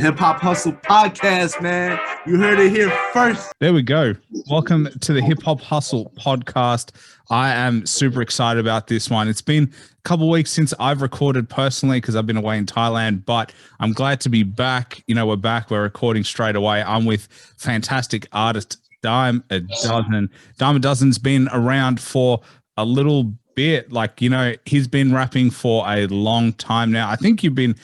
Hip Hop Hustle podcast, man. You heard it here first. There we go. Welcome to the Hip Hop Hustle podcast. I am super excited about this one. It's been a couple of weeks since I've recorded personally because I've been away in Thailand, but I'm glad to be back. You know, we're back. We're recording straight away. I'm with fantastic artist Dyme-A-Duzin. Dyme-A-Duzin's been around for a little bit. Like, you know, he's been rapping for a long time now. I think you've been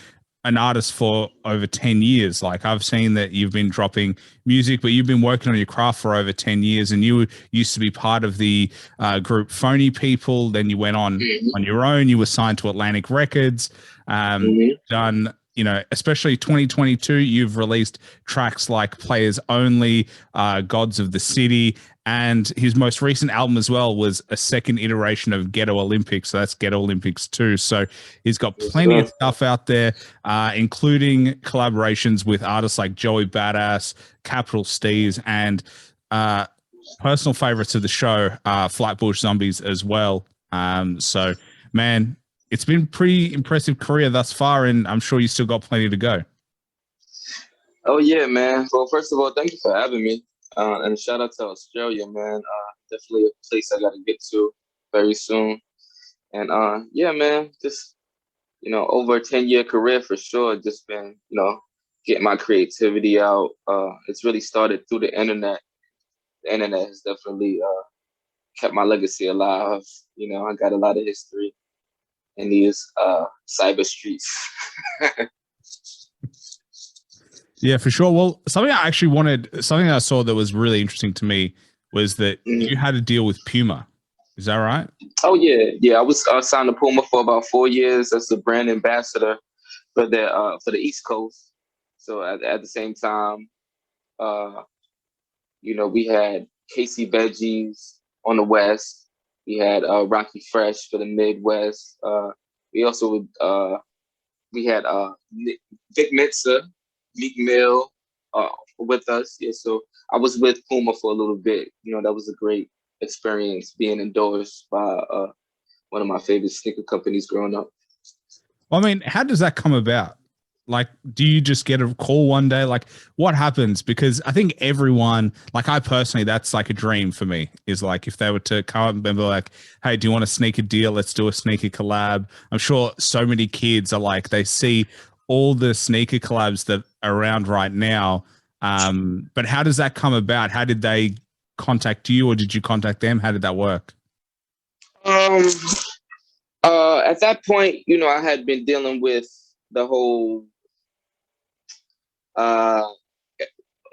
an artist for over 10 years. Like, I've seen that you've been dropping music, but you've been working on your craft for over 10 years, and you used to be part of the group Phony People. Then you went on your own. You were signed to Atlantic Records, done, you know, especially 2022, you've released tracks like Players Only, Gods of the City, and his most recent album as well was a second iteration of Ghetto Olympics. So that's Ghetto Olympics 2. So he's got plenty of stuff out there, including collaborations with artists like Joey Badass, Capital Steez, and personal favorites of the show, Flatbush Zombies as well. So, man, it's been a pretty impressive career thus far, and I'm sure you still got plenty to go. Oh, yeah, man. Well, first of all, thank you for having me. And shout out to Australia, man. Definitely a place I got to get to very soon. And yeah, man, just, you know, over a 10-year career for sure. Just been, you know, getting my creativity out. It's really started through the internet. The internet has definitely kept my legacy alive. You know, I got a lot of history in these cyber streets. Yeah, for sure. Well, something I saw that was really interesting to me was that you had to deal with Puma. Is that right? Oh, yeah. Yeah, I was signed to Puma for about 4 years as the brand ambassador for the East Coast. So at the same time, you know, we had Casey Veggies on the West. We had Rocky Fresh for the Midwest. We also we had Vic Mensa, Meek Mill with us. Yeah, so I was with Puma for a little bit. You know, that was a great experience being endorsed by one of my favorite sneaker companies growing up. Well, I mean, how does that come about? Like, do you just get a call one day? Like, what happens? Because I think everyone, like I personally, that's like a dream for me, is like if they were to come up and be like, hey, do you want a sneaker deal? Let's do a sneaker collab. I'm sure so many kids are like, they see all the sneaker collabs that are around right now. But how does that come about? How did they contact you, or did you contact them? How did that work? At that point, you know, I had been dealing with the whole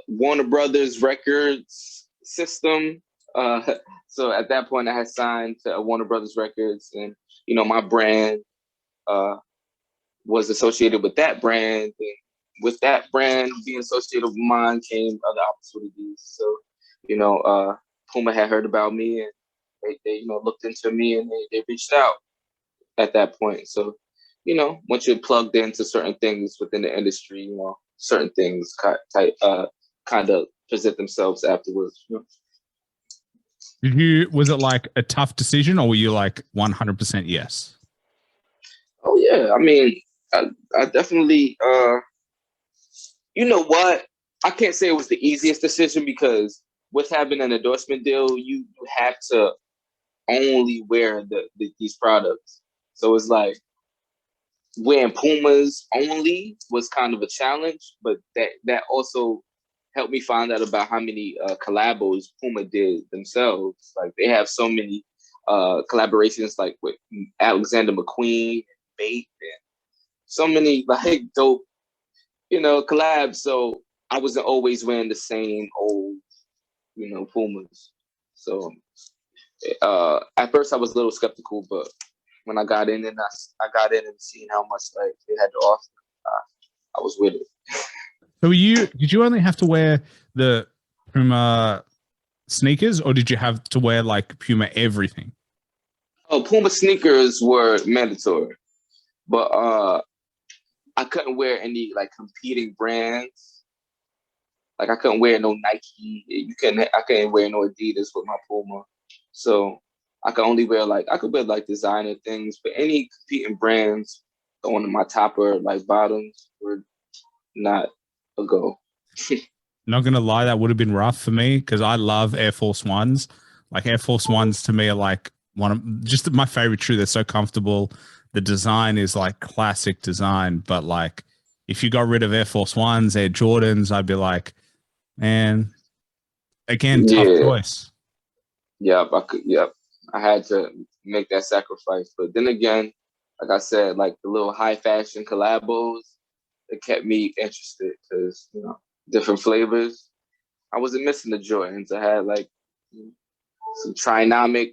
Warner Brothers Records system. So at that point, I had signed to Warner Brothers Records, and you know, my brand was associated with that brand, and with that brand being associated with mine came other opportunities. So, you know, Puma had heard about me, and they you know, looked into me, and they reached out at that point. So, you know, once you're plugged into certain things within the industry, you know, certain things kind of present themselves afterwards. You know? Was it like a tough decision, or were you like 100% yes? Oh yeah, I mean, I definitely, you know what? I can't say it was the easiest decision, because with having an endorsement deal, you have to only wear these products. So it's like wearing Pumas only was kind of a challenge, but that also helped me find out about how many collabos Puma did themselves. Like, they have so many collaborations, like with Alexander McQueen, Bait, and so many like dope, you know, collabs. So I wasn't always wearing the same old, you know, Pumas. So at first I was a little skeptical, but when I got in and I got in and seen how much like they had to offer, I was with it. So did you only have to wear the Puma sneakers, or did you have to wear like Puma everything? Oh, Puma sneakers were mandatory, but I couldn't wear any like competing brands. Like, I couldn't wear no Nike. I couldn't wear no Adidas with my Puma. So I could wear like designer things, but any competing brands on my top or like bottoms were not ago. Not gonna lie, that would have been rough for me because I love Air Force Ones. Like Air Force Ones to me are like one of just my favorite shoe. They're so comfortable. The design is like classic design, but like if you got rid of Air Force Ones, Air Jordans, I'd be like, man, again, tough choice. Yep, I had to make that sacrifice. But then again, like I said, like the little high fashion collabos, it kept me interested because, you know, different flavors. I wasn't missing the Jordans. I had like some Trinomic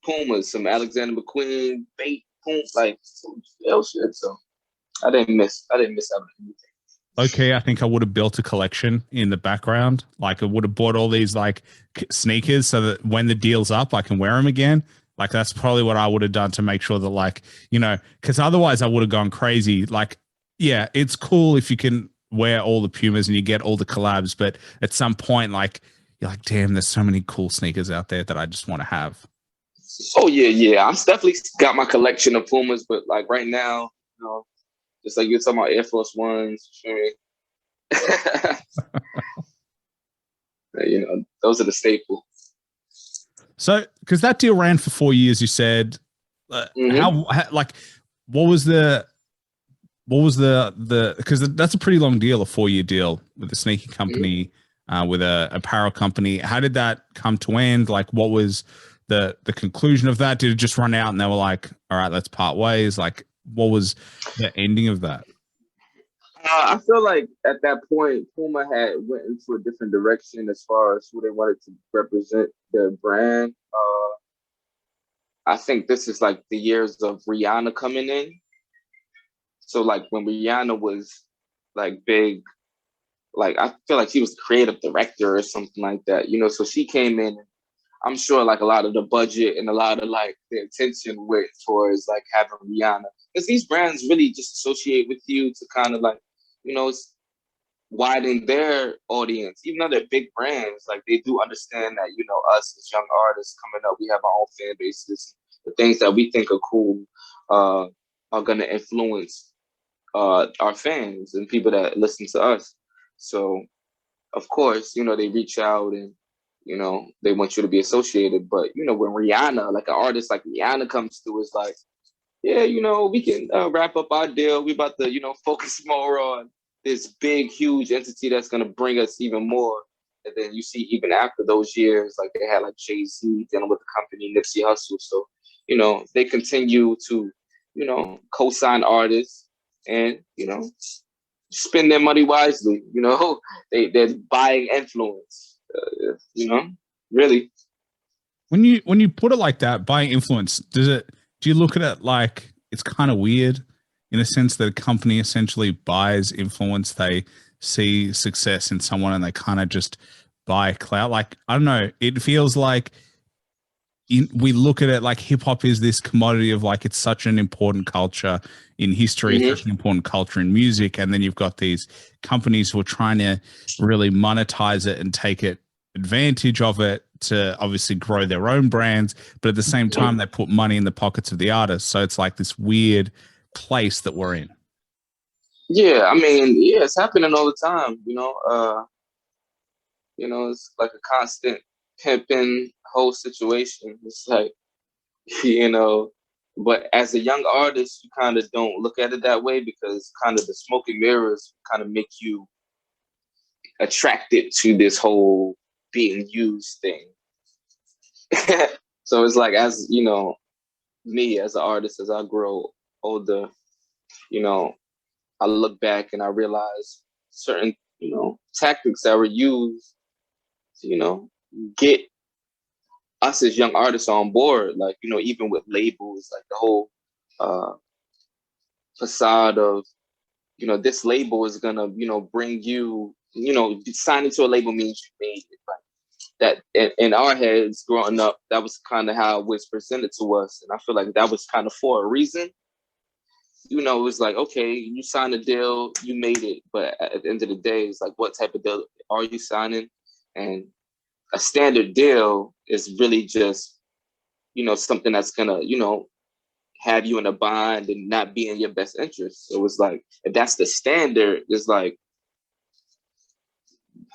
Pumas, some Alexander McQueen bait Puma, like some L shit. So I didn't miss out on anything. Okay, I think I would have built a collection in the background. Like I would have bought all these like sneakers so that when the deal's up, I can wear them again. Like that's probably what I would have done to make sure that, like, you know, because otherwise I would have gone crazy. Like, yeah, it's cool if you can wear all the Pumas and you get all the collabs, but at some point, like, you're like, damn, there's so many cool sneakers out there that I just want to have. Oh yeah. I'm definitely got my collection of Pumas, but like right now, you know, just like you're talking about Air Force Ones, you know, those are the staple. So, because that deal ran for 4 years, you said, how like, what was the, because that's a pretty long deal, a 4-year deal with a sneaker company, with a apparel company. How did that come to end? Like, what was the conclusion of that? Did it just run out and they were like, all right, let's part ways? Like, what was the ending of that? I feel like at that point, Puma had went into a different direction as far as who they wanted to represent their brand. I think this is like the years of Rihanna coming in. So like when Rihanna was like big, like I feel like she was the creative director or something like that, you know. So she came in. I'm sure like a lot of the budget and a lot of like the attention went towards like having Rihanna, because these brands really just associate with you to kind of like, you know, widen their audience. Even though they're big brands, like they do understand that, you know, us as young artists coming up, we have our own fan bases. The things that we think are cool are going to influence our fans and people that listen to us. So, of course, you know, they reach out and, you know, they want you to be associated. But, you know, when Rihanna, like an artist like Rihanna comes through, it's like, yeah, you know, we can wrap up our deal. We about to, you know, focus more on this big, huge entity that's going to bring us even more. And then you see even after those years, like they had like Jay-Z dealing with the company, Nipsey Hussle. So, you know, they continue to, you know, co-sign artists and, you know, spend their money wisely. You know, they're buying influence, you know, really. When you put it like that, buying influence, do you look at it like it's kind of weird in a sense that a company essentially buys influence? They see success in someone and they kind of just buy clout. Like, I don't know, it feels like we look at it like hip hop is this commodity of like, it's such an important culture in history, such an important culture in music. And then you've got these companies who are trying to really monetize it and take it advantage of it to obviously grow their own brands, but at the same time they put money in the pockets of the artists. So it's like this weird place that we're in. Yeah, I mean, yeah, it's happening all the time, you know. You know, it's like a constant pimping whole situation. It's like, you know, but as a young artist, you kind of don't look at it that way, because kind of the smoke and mirrors kind of make you attracted to this whole being used thing. So it's like, as you know, me as an artist, as I grow older, you know, I look back and I realize certain, you know, tactics that were used to, you know, get us as young artists on board. Like, you know, even with labels, like the whole facade of, you know, this label is gonna, you know, bring you, you know, signing to a label means you made it. Like that in our heads growing up, that was kind of how it was presented to us. And I feel like that was kind of for a reason. You know, it was like, okay, you signed a deal, you made it. But at the end of the day, it's like, what type of deal are you signing? And a standard deal is really just, you know, something that's gonna, you know, have you in a bind and not be in your best interest. So it's like, if that's the standard, it's like,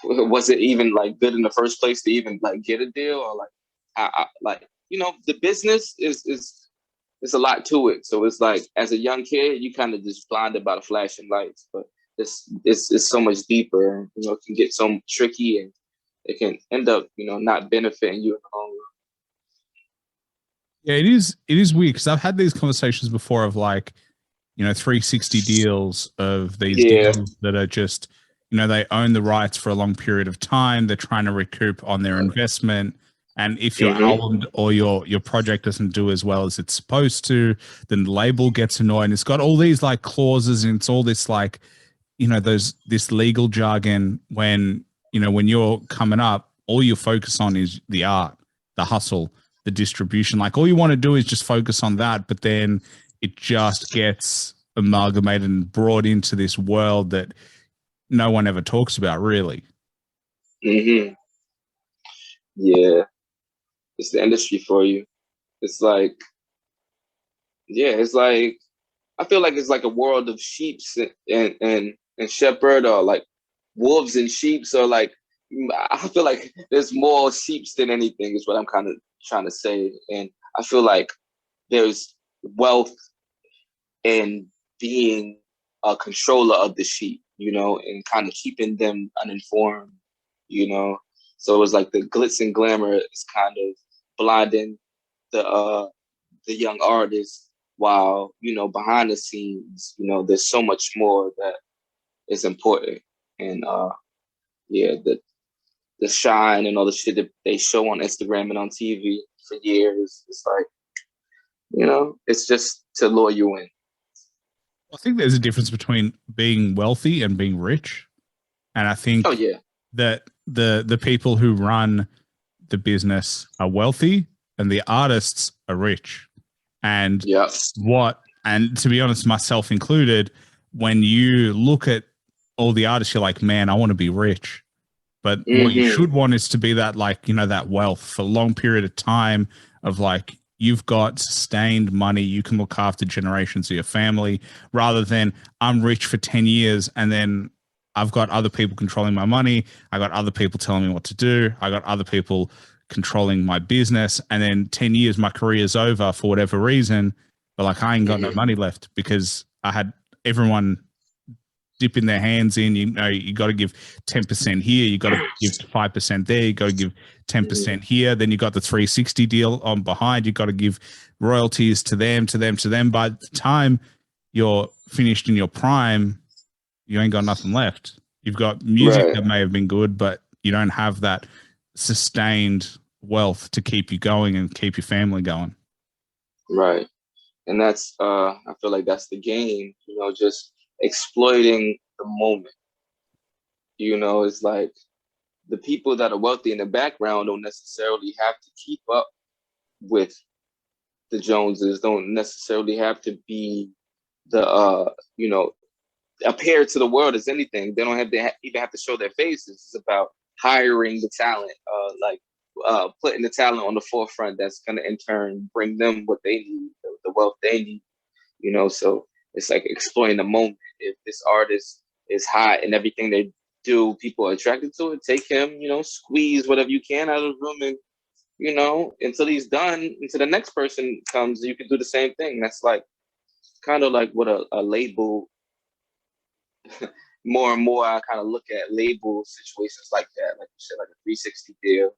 was it even like good in the first place to even like get a deal, or like like the business is it's a lot to it. So it's like as a young kid, you kind of just blinded by the flashing lights, but it's so much deeper. It can get so tricky, and it can end up not benefiting you in the long run. Yeah, it is. It is weird because I've had these conversations before of like, 360 deals of these deals that are just, they own the rights for a long period of time. They're trying to recoup on their investment. And if your album or your project doesn't do as well as it's supposed to, then the label gets annoyed. And it's got all these like clauses, and it's all this like, this legal jargon when you're coming up, all you focus on is the art, the hustle, the distribution. Like all you want to do is just focus on that, but then it just gets amalgamated and brought into this world that no one ever talks about, really. Yeah, it's the industry for you. It's like, it's like I feel like it's like a world of sheeps and shepherd, or like wolves and sheeps, or like I feel like there's more sheeps than anything is what I'm kind of trying to say. And I feel like there's wealth in being a controller of the sheep, and kind of keeping them uninformed, So it's like the glitz and glamour is kind of blinding the young artist, while behind the scenes, there's so much more that is important. And the shine and all the shit that they show on Instagram and on TV for years, it's like, it's just to lure you in. I think there's a difference between being wealthy and being rich. And I think that the people who run the business are wealthy and the artists are rich. And and to be honest, myself included, when you look at all the artists, you're like, man, I want to be rich. But what you should want is to be that, like, that wealth for a long period of time of like, you've got sustained money. You can look after generations of your family, rather than I'm rich for 10 years and then I've got other people controlling my money. I got other people telling me what to do. I got other people controlling my business. And then 10 years, my career is over for whatever reason. But like, I ain't got no money left because I had everyone dipping their hands in. You got to give 10% here. You got to give 5% there. You got to give 10% here. Then you got the 360 deal on behind. You got to give royalties to them. By the time you're finished in your prime, you ain't got nothing left. You've got music that may have been good, but you don't have that sustained wealth to keep you going and keep your family going. Right. And that's, I feel like that's the game, just exploiting the moment. It's like the people that are wealthy in the background don't necessarily have to keep up with the Joneses, don't necessarily have to be the, appear to the world as anything. They don't have to even have to show their faces. It's about hiring the talent, putting the talent on the forefront that's going to in turn bring them what they need, the wealth they need, so it's like exploiting the moment. If this artist is hot and everything they do, people are attracted to it, take him, squeeze whatever you can out of the room, and, until he's done, until the next person comes, you can do the same thing. That's like kind of like what a label, more and more I kind of look at label situations like that, like you said, like a 360 deal,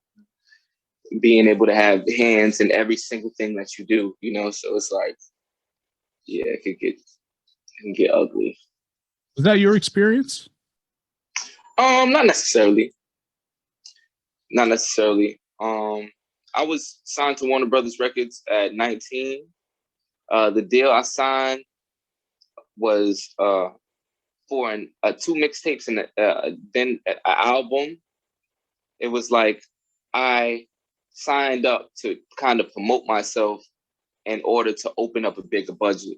being able to have hands in every single thing that you do, so it's like, it can get ugly. Was that your experience? Not necessarily. I was signed to Warner Brothers Records at 19. The deal I signed was for two mixtapes and then an album. It was like I signed up to kind of promote myself in order to open up a bigger budget.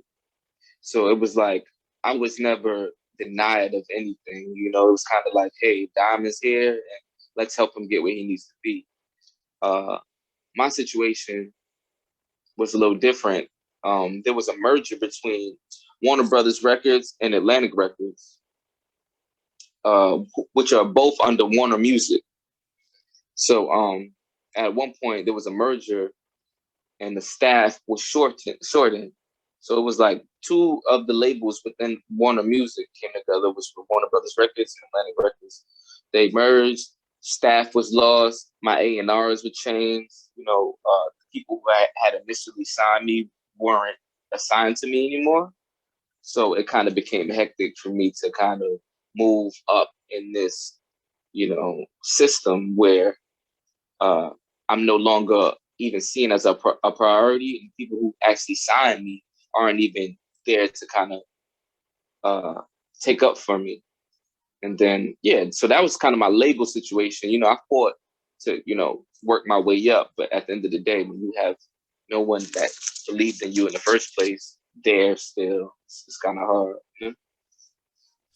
So it was like I was never denied of anything. It was kind of like, hey, Diamond's here, and let's help him get where he needs to be. My situation was a little different. There was a merger between Warner Brothers Records and Atlantic Records. which are both under Warner Music. So at one point there was a merger, and the staff was shortened. So it was like two of the labels within Warner Music came together, which were Warner Brothers Records and Atlantic Records. They merged. Staff was lost. My A&Rs were changed. The people who had initially signed me weren't assigned to me anymore. So it kind of became hectic for me to kind of move up in this, system where I'm no longer even seen as a priority, and people who actually signed me aren't even there to kind of take up for me. And then, so that was kind of my label situation. I fought to, work my way up. But at the end of the day, when you have no one that believed in you in the first place, it's kind of hard.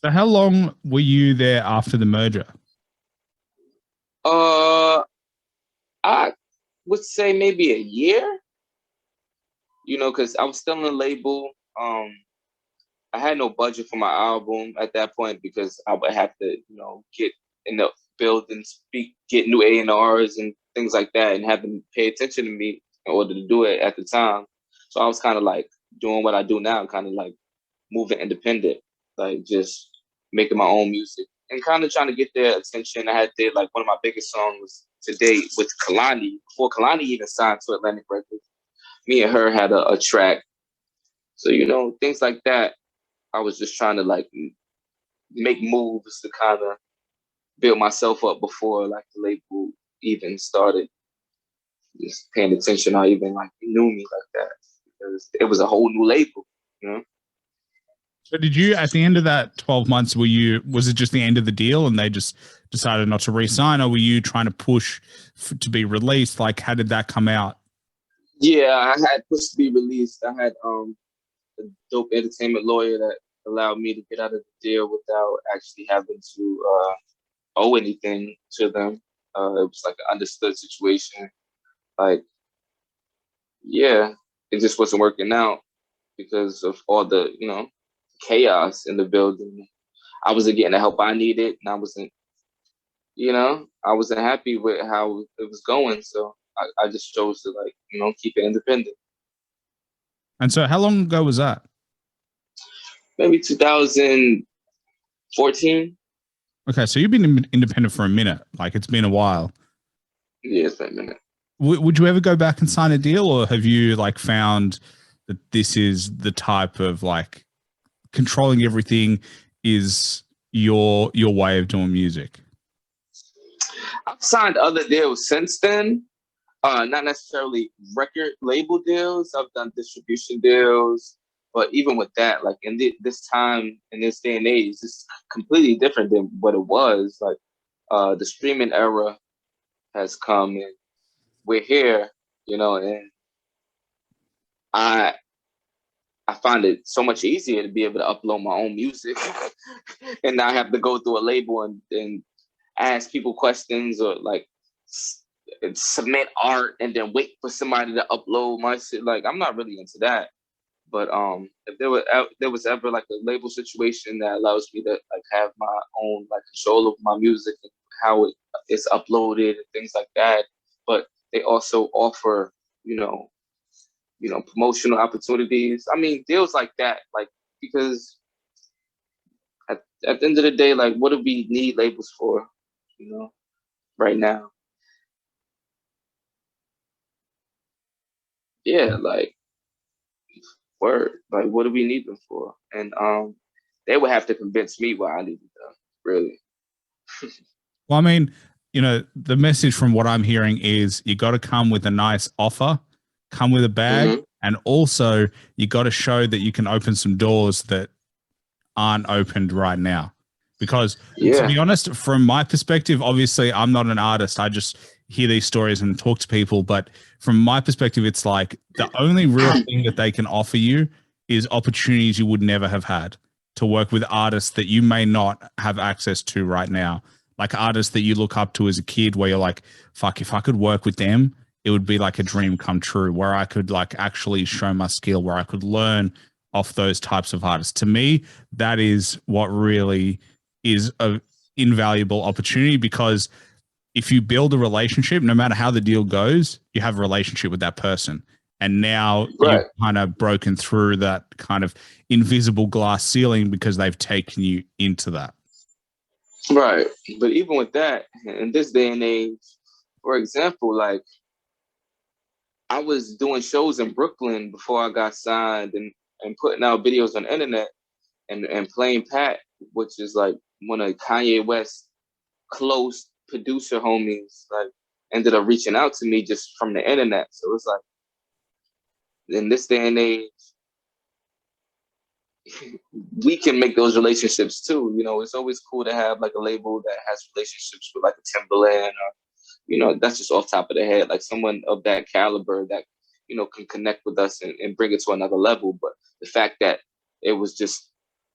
So how long were you there after the merger? I would say maybe a year, because I was still on the label. I had no budget for my album at that point because I would have to, get in the building, get new A&Rs and things like that, and have them pay attention to me in order to do it at the time. So I was kind of like doing what I do now, kind of like moving independent, like just making my own music and kind of trying to get their attention. I did like one of my biggest songs to date with Kalani, before Kalani even signed to Atlantic Records. Me and her had a track. So, things like that. I was just trying to like make moves to kind of build myself up before like the label even started just paying attention or even like knew me like that, because it was a whole new label, So did you, at the end of that 12 months, was it just the end of the deal and they just decided not to re-sign, or were you trying to push to be released? Like, how did that come out? Yeah, I had pushed to be released. I had a dope entertainment lawyer that allowed me to get out of the deal without actually having to owe anything to them. It was like an understood situation. Like, it just wasn't working out because of all the, chaos in the building. I wasn't getting the help I needed, and I wasn't happy with how it was going. So I just chose to keep it independent. And so how long ago was that? Maybe 2014. Okay, so you've been independent for a minute. Like, it's been a while. Yeah, it's been a minute. Would you ever go back and sign a deal, or have you like found that this is the type of like controlling everything is your way of doing music? I've signed other deals since then. Not necessarily record label deals. I've done distribution deals, but even with that, like in this time, in this day and age, it's completely different than what it was. Like the streaming era has come, and we're here, and I find it so much easier to be able to upload my own music and not have to go through a label and ask people questions or like submit art and then wait for somebody to upload my shit. Like, I'm not really into that. But if there was ever like a label situation that allows me to like have my own like control of my music and how it's uploaded and things like that, but they also offer, promotional opportunities. I mean, deals like that, like, because at the end of the day, like, what do we need labels for, right now? Yeah, like, word, like, what do we need them for? And they would have to convince me why I needed them, really. Well, I mean, the message from what I'm hearing is you got to come with a nice offer, come with a bag, and also you got to show that you can open some doors that aren't opened right now. Because to be honest, from my perspective, obviously I'm not an artist. I just hear these stories and talk to people. But from my perspective, it's like the only real thing that they can offer you is opportunities you would never have had to work with artists that you may not have access to right now. Like artists that you look up to as a kid where you're like, fuck, if I could work with them, it would be like a dream come true, where I could like actually show my skill, where I could learn off those types of artists. To me, that is what really is invaluable opportunity, because if you build a relationship, no matter how the deal goes, you have a relationship with that person. And now you've kind of broken through that kind of invisible glass ceiling because they've taken you into that. Right. But even with that, in this day and age, for example, like I was doing shows in Brooklyn before I got signed and putting out videos on the internet, and Plain Pat, which is like one of Kanye West's close producer homies, like ended up reaching out to me just from the internet. So it's like, in this day and age, we can make those relationships too. You know, it's always cool to have like a label that has relationships with like a Timberland, or, you know, that's just off top of the head, like someone of that caliber that, you know, can connect with us and bring it to another level. But the fact that it was just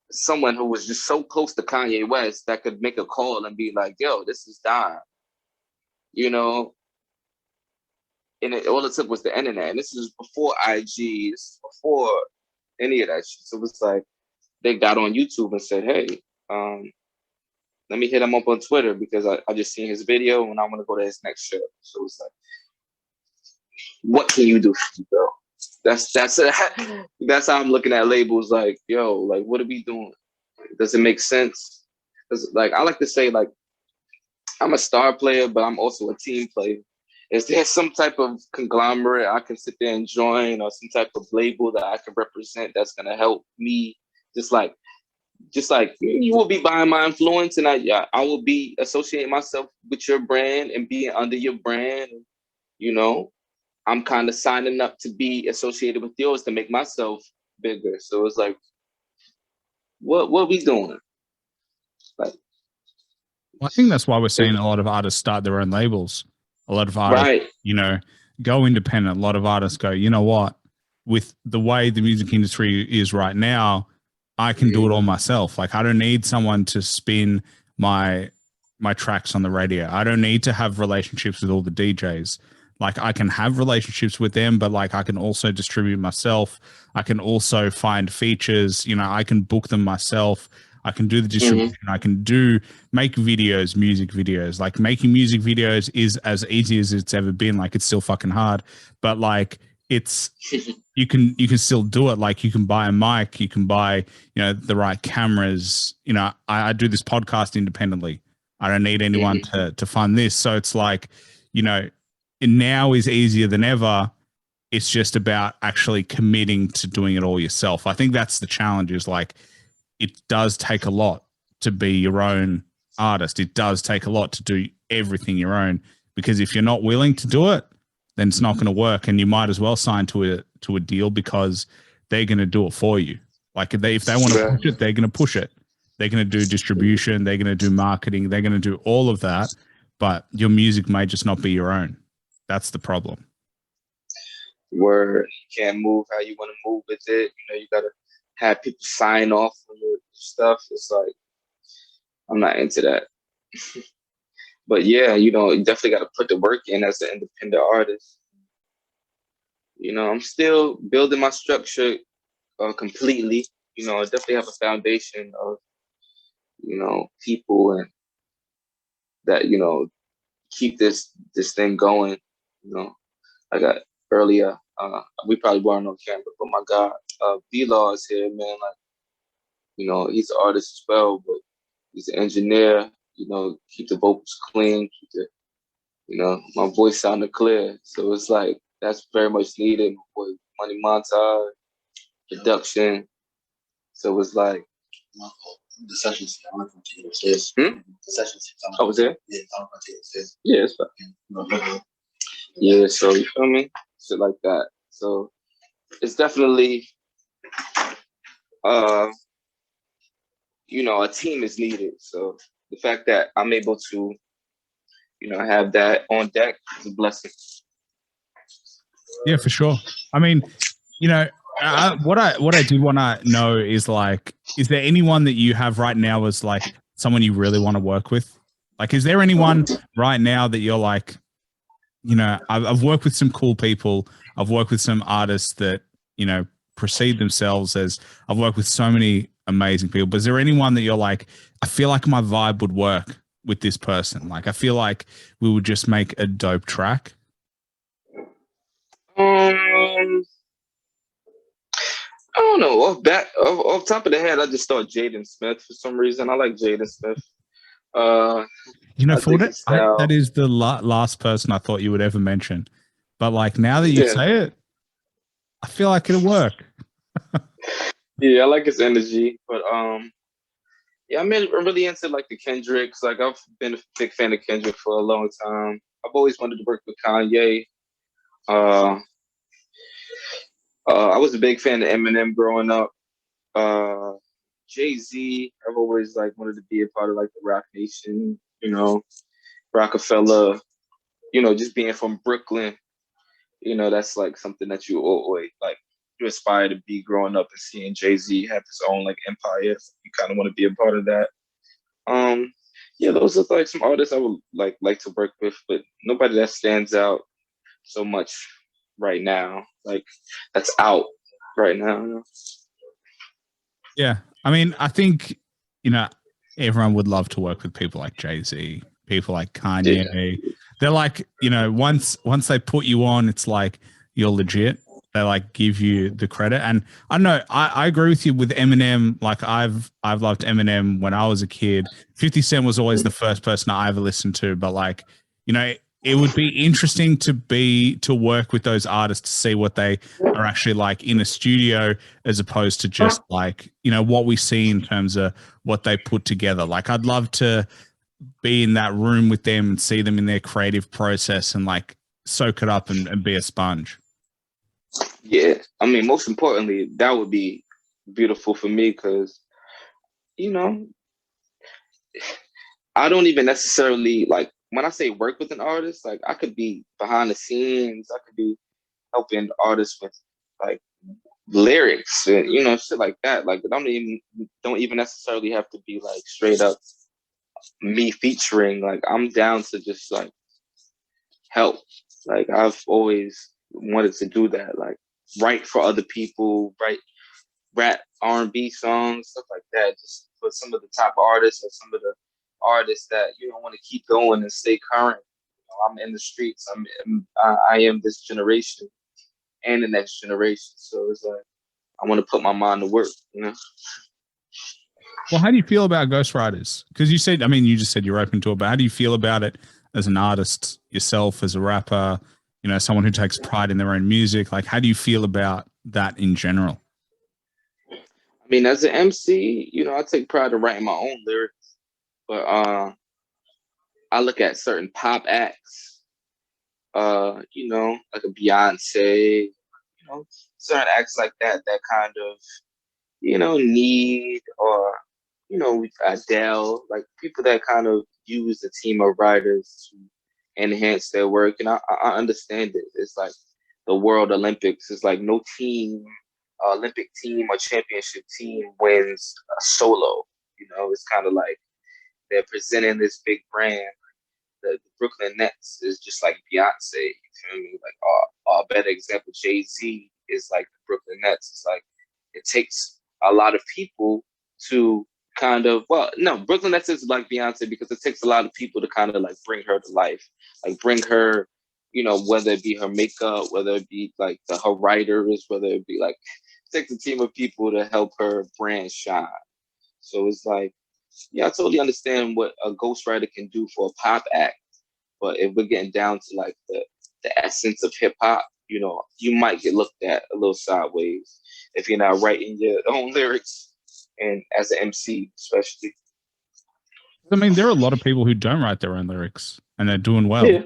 someone who was just so close to Kanye West that could make a call and be like, yo, this is Dyme, you know, and all it took was the internet. And this is before IG, this is before any of that shit. So it was like, they got on YouTube and said, hey, let me hit him up on Twitter because I just seen his video and I want to go to his next show. So it's like, what can you do for me, bro? That's how I'm looking at labels. Like, yo, like, what are we doing? Does it make sense? Because, like, I like to say, like, I'm a star player, but I'm also a team player. Is there some type of conglomerate I can sit there and join, or some type of label that I can represent that's gonna help me? Just like you will be buying my influence, and I will be associating myself with your brand and being under your brand. You know, I'm kind of signing up to be associated with yours to make myself bigger. So it's like, what are we doing? Like, well, I think that's why we're seeing a lot of artists start their own labels. A lot of artists, you know, go independent. A lot of artists go, you know what? With the way the music industry is right now, I can do it all myself. Like, I don't need someone to spin my tracks on the radio. I don't need to have relationships with all the DJs. Like, I can have relationships with them, but like I can also distribute myself. I can also find features, you know, I can book them myself. I can do the distribution. I can make videos, music videos. Like, making music videos is as easy as it's ever been. Like, it's still fucking hard, but like, it's, you can still do it. Like, you can buy a mic, you can buy, you know, the right cameras. You know, I do this podcast independently. I don't need anyone to fund this. So it's like, you know, now is easier than ever. It's just about actually committing to doing it all yourself. I think that's the challenge, is like, it does take a lot to be your own artist. It does take a lot to do everything your own, because if you're not willing to do it, then it's not going to work. And you might as well sign to a deal, because they're going to do it for you. Like, if they want to push it, they're going to push it. They're going to do distribution. They're going to do marketing. They're going to do all of that, but your music may just not be your own. That's the problem. Where you can't move how you want to move with it. You know, you got to have people sign off on your stuff. It's like, I'm not into that. But yeah, you know, you definitely got to put the work in as an independent artist. You know, I'm still building my structure completely. You know, I definitely have a foundation of, you know, people and that, you know, keep this thing going. You know, I got earlier, we probably weren't on camera, but my God, V-Law is here, man. Like, you know, he's an artist as well, but he's an engineer. You know, keep the vocals clean, keep the, you know, my voice sounding clear. So it's like, that's very much needed. With money montage, production. So it's like, the sessions. I don't know if I'm upstairs. The sessions. Oh, was there? Yeah, I don't know if I'm upstairs. Yeah, it's fine. Yeah, so you feel me? Shit like that. So it's definitely, you know, a team is needed. So the fact that I'm able to, you know, have that on deck is a blessing. Yeah, for sure. I mean, you know, what I did want to know is, like, is there anyone that you have right now as like someone you really want to work with? Like, is there anyone right now that you're like, you know, I've worked with some cool people. I've worked with some artists that, you know, perceive themselves as, I've worked with so many amazing people. But is there anyone that you're like, I feel like my vibe would work with this person? Like, I feel like we would just make a dope track. I don't know. Off top of the head, I just thought Jaden Smith for some reason. I like Jaden Smith. For that is the last person I thought you would ever mention. But like now that you say it, I feel like it'll work. Yeah, I like his energy, but I'm really into like the Kendricks. Like I've been a big fan of Kendrick for a long time. I've always wanted to work with Kanye. I was a big fan of Eminem growing up. Jay-Z, I've always like wanted to be a part of like the Rock Nation, Rockefeller, just being from Brooklyn, that's like something that you always like you aspire to be growing up and seeing Jay-Z have his own like empire. You kind of want to be a part of that. Those are like some artists I would like to work with, but nobody that stands out so much right now, like that's out right now. Yeah. I mean, I think, everyone would love to work with people like Jay-Z, people like Kanye. Yeah. They're like, once they put you on, it's like you're legit. They like give you the credit. And I know I agree with you with Eminem. Like I've loved Eminem when I was a kid. 50 Cent was always the first person I ever listened to. But like, it would be interesting to work with those artists to see what they are actually like in a studio, as opposed to just like, what we see in terms of what they put together. Like I'd love to be in that room with them and see them in their creative process and like soak it up and be a sponge. Yeah. I mean, most importantly, that would be beautiful for me because, I don't even necessarily like, when I say work with an artist, like I could be behind the scenes, I could be helping artists with like lyrics and shit like that. Like don't even necessarily have to be like straight up me featuring. Like I'm down to just like help. Like I've always wanted to do that. Like write for other people, write rap, R&B songs, stuff like that. Just for some of the top artists or some of the artists that want to keep going and stay current. I'm in the streets. I am this generation and the next generation. So it's like I want to put my mind to work. Well, how do you feel about ghostwriters? Because you just said you're open to it, but how do you feel about it as an artist yourself, as a rapper? Someone who takes pride in their own music. Like, how do you feel about that in general? I mean, as an MC, I take pride in writing my own lyrics. But I look at certain pop acts, like a Beyonce, certain acts like that kind of, need, or, Adele, like people that kind of use a team of writers to enhance their work. And I understand it. It's like the World Olympics. It's like no team, Olympic team or championship team wins a solo. It's kind of like, they're presenting this big brand. The Brooklyn Nets is just like Beyonce. You feel me? Like a better example, Jay-Z is like the Brooklyn Nets. It's like it takes a lot of people to Brooklyn Nets is like Beyonce because it takes a lot of people to kind of like bring her to life. Like bring her, whether it be her makeup, whether it be like her writers, whether it be like it takes a team of people to help her brand shine. So it's like, yeah, I totally understand what a ghostwriter can do for a pop act, but if we're getting down to like the essence of hip hop, you might get looked at a little sideways if you're not writing your own lyrics, and as an MC especially. I mean, there are a lot of people who don't write their own lyrics and they're doing well. Yeah.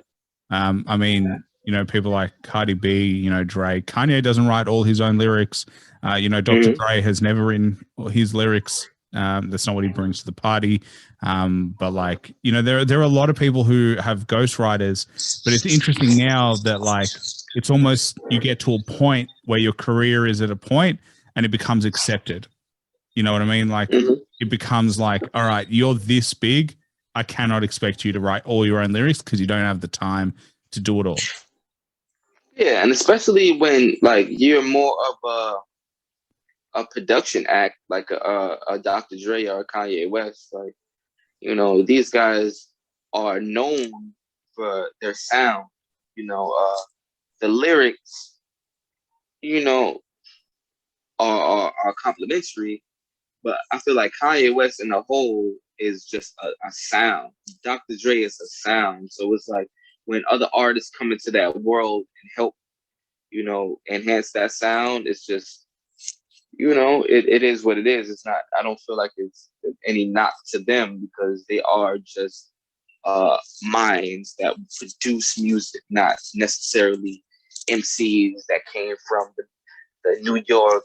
I mean, people like Cardi B, Dre. Kanye doesn't write all his own lyrics. Dr. Dre has never written his lyrics. That's not what he brings to the party. But like, there are a lot of people who have ghostwriters, but it's interesting now that like, it's almost, you get to a point where your career is at a point and it becomes accepted. You know what I mean? Like it becomes like, all right, you're this big. I cannot expect you to write all your own lyrics because you don't have the time to do it all. Yeah. And especially when like you're more of a production act like a Dr. Dre or a Kanye West. Like, you know, these guys are known for their sound. You know, the lyrics, you know, are complimentary, but I feel like Kanye West in a whole is just a sound. Dr. Dre is a sound. So it's like when other artists come into that world and help, you know, enhance that sound, it's just, you know, it is what it is. It's not, I don't feel like it's any knock to them because they are just minds that produce music, not necessarily MCs that came from the New York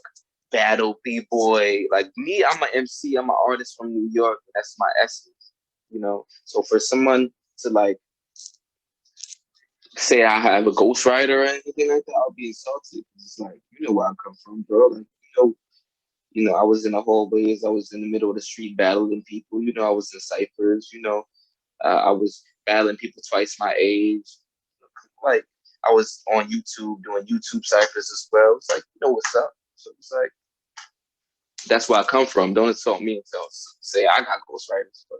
battle b-boy. Like me, I'm an MC, I'm an artist from New York. That's my essence, you know. So for someone to like say I have a ghostwriter or anything like that, I'll be insulted. It's like, you know where I come from, bro. Like, you know, I was in the hallways, I was in the middle of the street battling people. You know, I was in ciphers. You know, I was battling people twice my age. Like I was on YouTube doing YouTube ciphers as well. It's like, you know what's up. So it's like, that's where I come from. Don't insult me and say I got ghostwriters. But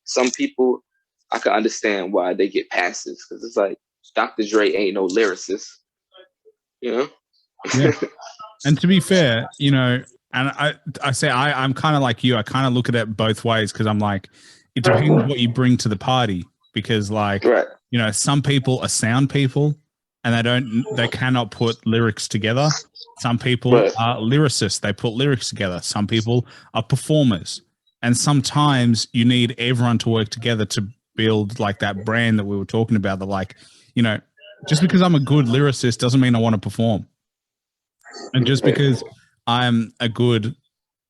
some people, I can understand why they get passes because it's like Dr. Dre ain't no lyricist, you know. Yeah. And to be fair, you know, and I say I'm kind of like you. I kind of look at it both ways because I'm like, it depends what you bring to the party. Because like, right. you know, some people are sound people and they cannot put lyrics together. Some people are lyricists. They put lyrics together. Some people are performers. And sometimes you need everyone to work together to build like that brand that we were talking about. That like, you know, just because I'm a good lyricist doesn't mean I want to perform. And just because I'm a good,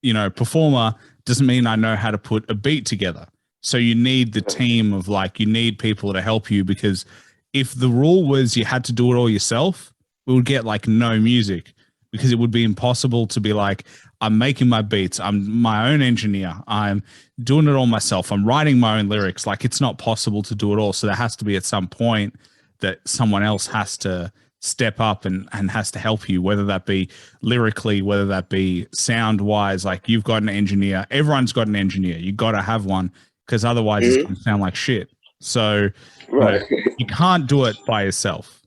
you know, performer doesn't mean I know how to put a beat together. So you need the team of like, you need people to help you because if the rule was you had to do it all yourself, we would get like no music because it would be impossible to be like, I'm making my beats. I'm my own engineer. I'm doing it all myself. I'm writing my own lyrics. Like it's not possible to do it all. So there has to be at some point that someone else has to step up and has to help you, whether that be lyrically, whether that be sound wise. Like you've got an engineer. Everyone's got an engineer. You got to have one because otherwise it's going to sound like shit. So you know, you can't do it by yourself.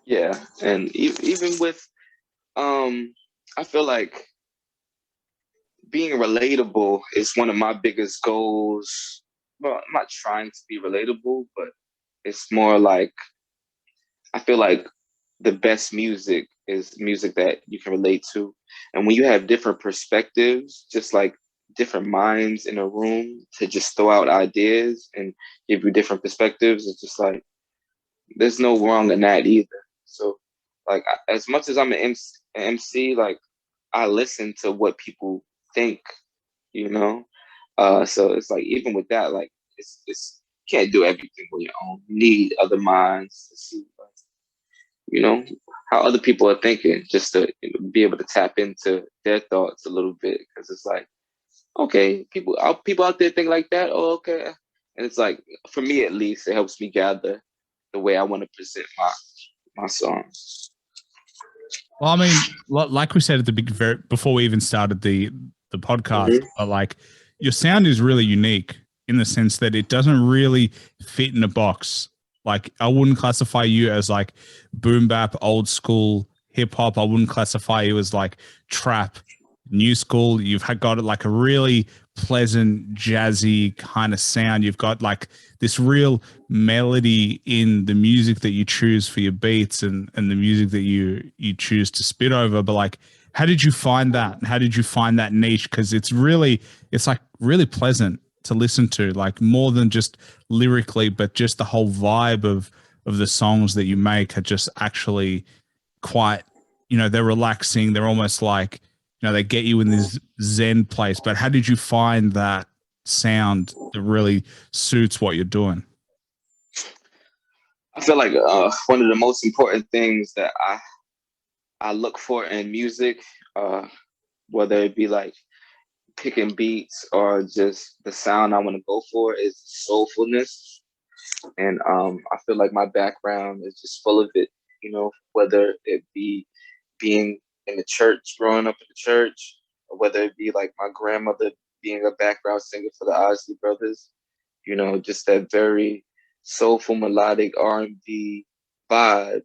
Yeah. And even with, I feel like being relatable is one of my biggest goals. Well, I'm not trying to be relatable, but it's more like, I feel like the best music is music that you can relate to. And when you have different perspectives, just like different minds in a room to just throw out ideas and give you different perspectives, it's just like, there's no wrong in that either. So like, as much as I'm an MC, like I listen to what people think, you know? So it's like, even with that, like it's you can't do everything on your own. You need other minds to see, like, you know, how other people are thinking, just to be able to tap into their thoughts a little bit. Because it's like, okay, people out there think like that. Oh, okay. And it's like, for me at least, it helps me gather the way I want to present my songs. Well, I mean, like we said at the before we even started the podcast, but like your sound is really unique in the sense that it doesn't really fit in a box. Like I wouldn't classify you as like boom bap, old school hip hop. I wouldn't classify you as like trap, new school. You've got like a really pleasant, jazzy kind of sound. You've got like this real melody in the music that you choose for your beats and the music that you choose to spit over. But like, how did you find that? How did you find that niche? Because it's like really pleasant to listen to, like more than just lyrically, but just the whole vibe of the songs that you make are just actually quite, you know, they're relaxing. They're almost like, you know, they get you in this Zen place. But how did you find that sound that really suits what you're doing? I feel like one of the most important things that I look for in music, whether it be like picking beats or just the sound I want to go for, is soulfulness. And I feel like my background is just full of it, you know, whether it be being in the church, growing up in the church, or whether it be like my grandmother being a background singer for the Osley Brothers, just that very soulful melodic R&B vibe.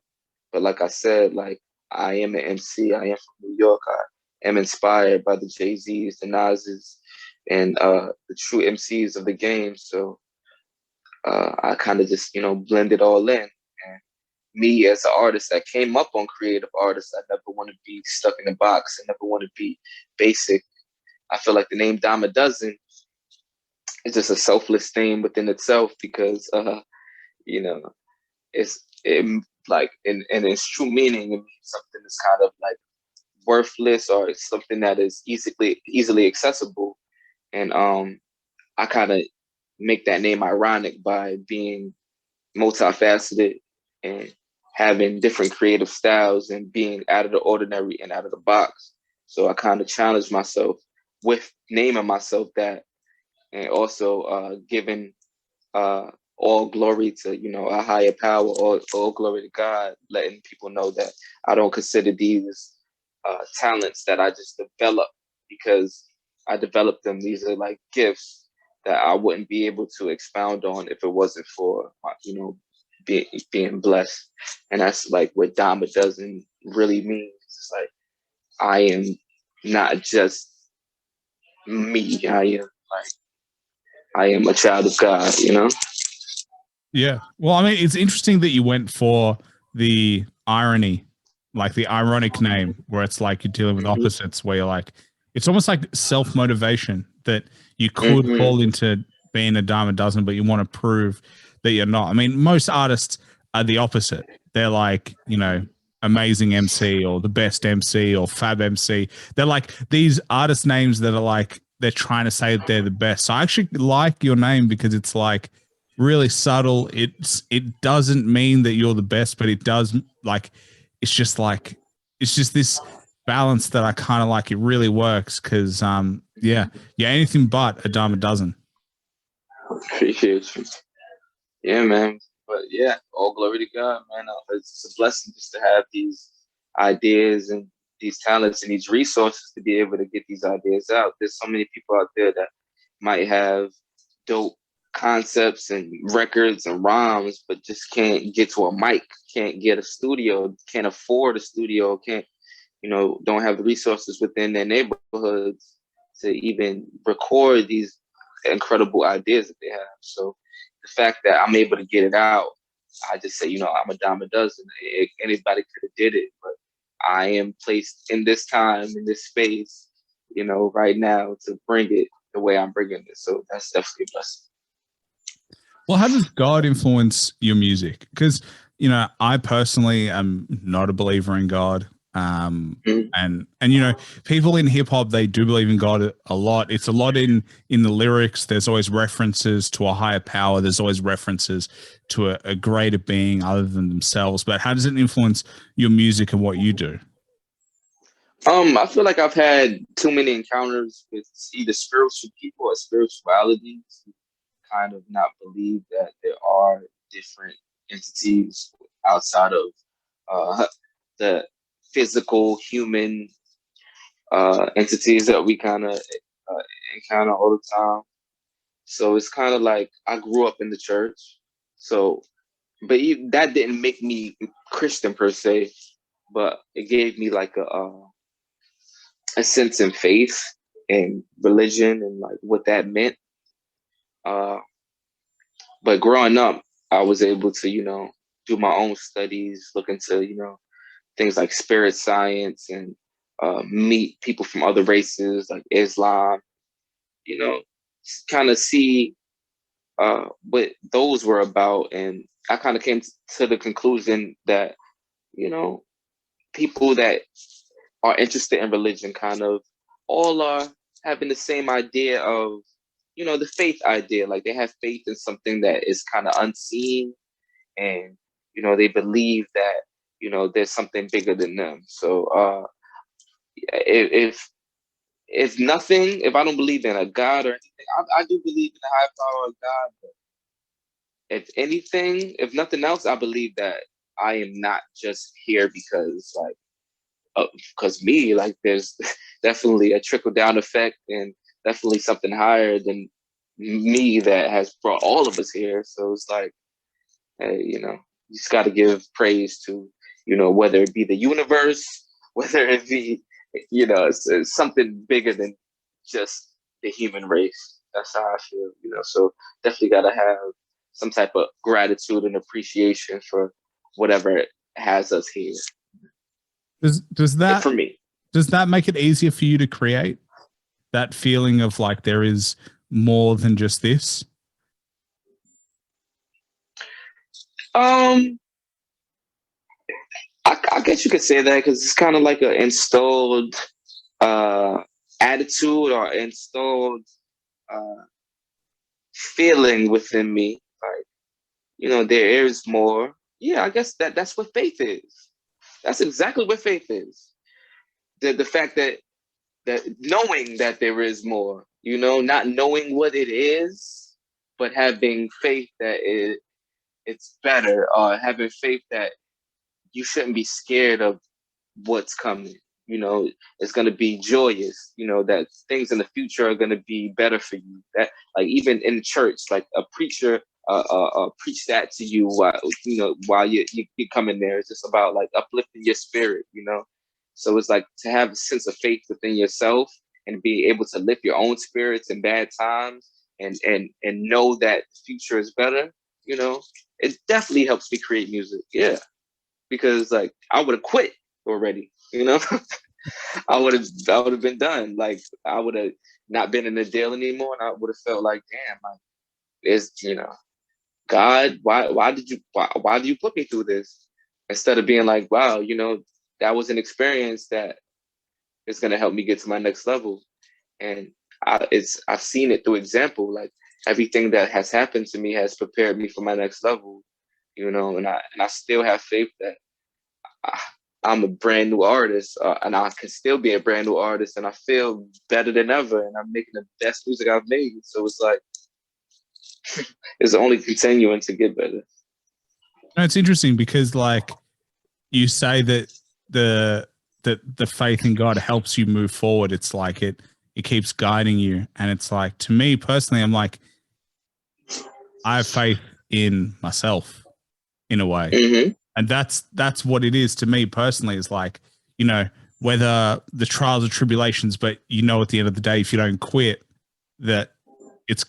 But like I said, like I am an MC. I am from New York. I am inspired by the Jay-Z's, the Nas's, and the true MCs of the game. So I kind of just, blend it all in. And me as an artist that came up on creative artists, I never want to be stuck in a box. I never want to be basic. I feel like the name Dyme-A-Duzin is just a selfless thing within itself because, like in its true meaning, it means something that's kind of like worthless or it's something that is easily accessible. And I kind of make that name ironic by being multifaceted and having different creative styles and being out of the ordinary and out of the box. So I kind of challenge myself with naming myself that, and also giving all glory to, a higher power, all glory to God, letting people know that I don't consider these talents that I just developed because I developed them. These are like gifts that I wouldn't be able to expound on if it wasn't for, being blessed. And that's like what Dyme-A-Duzin really means. It's like, I am not just me. I am a child of God, Yeah. Well, I mean, it's interesting that you went for the irony, like the ironic name, where it's like you're dealing with opposites, where you're like, it's almost like self-motivation that you could fall into being a Dyme-A-Duzin, but you want to prove that you're not. I mean, most artists are the opposite. They're like, amazing MC or the best MC or fab MC. They're like these artist names that are like, they're trying to say that they're the best. So I actually like your name because it's like really subtle. It doesn't mean that you're the best, but it does it's just this balance that I kind of like. It really works because yeah, anything but a Dyme-A-Duzin. Appreciate you. Yeah, man. But yeah, all glory to God, man. It's a blessing just to have these ideas and these talents and these resources to be able to get these ideas out. There's so many people out there that might have dope concepts and records and rhymes, but just can't get to a mic, can't get a studio, can't afford a studio, don't have the resources within their neighborhoods to even record these incredible ideas that they have. So the fact that I'm able to get it out, I just say, I'm a Dyme-A-Duzin. Anybody could have did it, but I am placed in this time, in this space, right now to bring it the way I'm bringing it. So that's definitely a blessing. Well, how does God influence your music? Because, I personally am not a believer in God. And people in hip hop, they do believe in God a lot. It's a lot in the lyrics. There's always references to a higher power. There's always references to a greater being other than themselves. But how does it influence your music and what you do? I feel like I've had too many encounters with either spiritual people or spirituality to kind of not believe that there are different entities outside of the physical human entities that we kind of encounter all the time. So it's kind of like I grew up in the church. So, but that didn't make me Christian per se, but it gave me like a sense in faith and religion and like what that meant. But growing up, I was able to, do my own studies, look into, things like spirit science and meet people from other races like Islam, kind of see what those were about. And I kind of came to the conclusion that, people that are interested in religion kind of all are having the same idea of, the faith idea. Like they have faith in something that is kind of unseen and, they believe that, there's something bigger than them. So if nothing, if I don't believe in a God or anything, I do believe in the high power of God. But if anything, if nothing else, I believe that I am not just here because like because me, like, there's definitely a trickle down effect and definitely something higher than me that has brought all of us here. So it's like, hey, you just got to give praise to, whether it be the universe, whether it be, it's something bigger than just the human race. That's how I feel, so definitely got to have some type of gratitude and appreciation for whatever has us here. Does that, for me, does that make it easier for you to create that feeling of like there is more than just this? I guess you could say that, because it's kind of like an installed attitude or installed feeling within me. Like, there is more. Yeah, I guess that's what faith is. That's exactly what faith is. The fact that knowing that there is more, not knowing what it is, but having faith that it's better, or having faith that you shouldn't be scared of what's coming. It's going to be joyous, that things in the future are going to be better for you. That, like, even in church, like a preacher preach that to you while you come in there. It's just about like uplifting your spirit, So it's like to have a sense of faith within yourself and be able to lift your own spirits in bad times and know that the future is better, it definitely helps me create music. Yeah. Because like I would have quit already, I would have been done. Like I would have not been in the deal anymore, and I would have felt like, damn, like it's God, why did you put me through this? Instead of being like, wow, that was an experience that is gonna help me get to my next level. And I've seen it through example. Like everything that has happened to me has prepared me for my next level, and I still have faith that I'm a brand new artist, and I can still be a brand new artist, and I feel better than ever, and I'm making the best music I've made. So it's like, it's only continuing to get better. No, it's interesting because like you say that the faith in God helps you move forward. It's like it keeps guiding you. And it's like, to me personally, I'm like, I have faith in myself in a way. Mm-hmm. And that's what it is to me personally, is like, whether the trials or tribulations, but at the end of the day, if you don't quit, that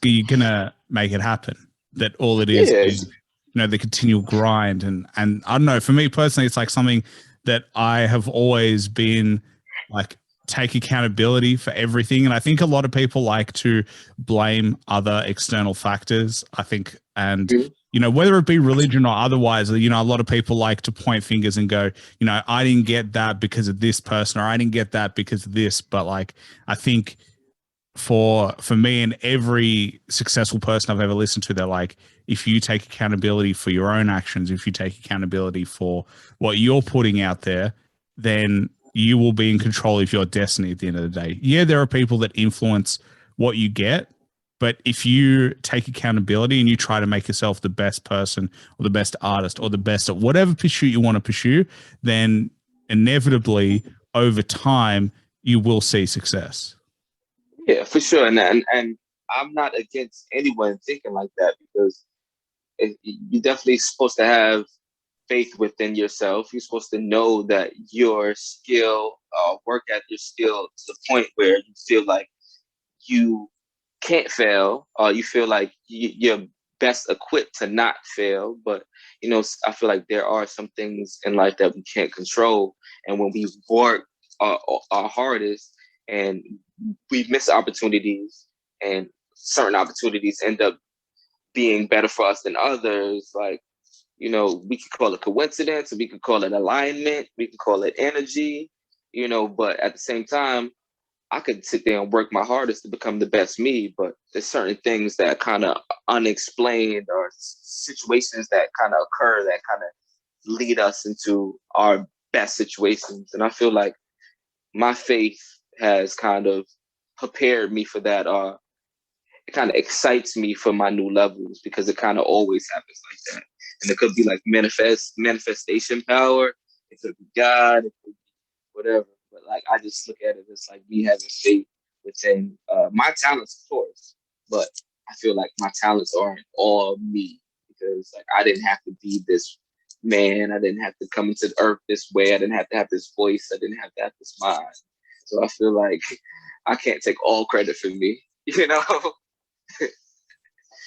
you're gonna make it happen. That all it is the continual grind. And I don't know, for me personally, it's like something that I have always been like, take accountability for everything. And I think a lot of people like to blame other external factors, I think. And, whether it be religion or otherwise, a lot of people like to point fingers and go, I didn't get that because of this person, or I didn't get that because of this. But like, I think for me and every successful person I've ever listened to, they're like, if you take accountability for your own actions, if you take accountability for what you're putting out there, then you will be in control of your destiny at the end of the day. Yeah, there are people that influence what you get, but if you take accountability and you try to make yourself the best person or the best artist or the best at whatever pursuit you want to pursue, then inevitably over time you will see success. Yeah, for sure. And I'm not against anyone thinking like that, because you're definitely supposed to have faith within yourself. You're supposed to know that your skill, work at your skill to the point where you feel like you can't fail, or you feel like you're best equipped to not fail. But I feel like there are some things in life that we can't control, and when we work our hardest and we miss opportunities, and certain opportunities end up being better for us than others, like, we could call it coincidence, we could call it alignment, we could call it energy, but at the same time, I could sit there and work my hardest to become the best me, but there's certain things that kind of unexplained, or situations that kind of occur that kind of lead us into our best situations. And I feel like my faith has kind of prepared me for that. It kind of excites me for my new levels, because it kind of always happens like that. And it could be like manifestation power. It could be God. It could be whatever. But like, I just look at it as like me having faith within my talents, of course. But I feel like my talents aren't all me because like I didn't have to be this man. I didn't have to come into the earth this way. I didn't have to have this voice. I didn't have to have this mind. So I feel like I can't take all credit for me, you know?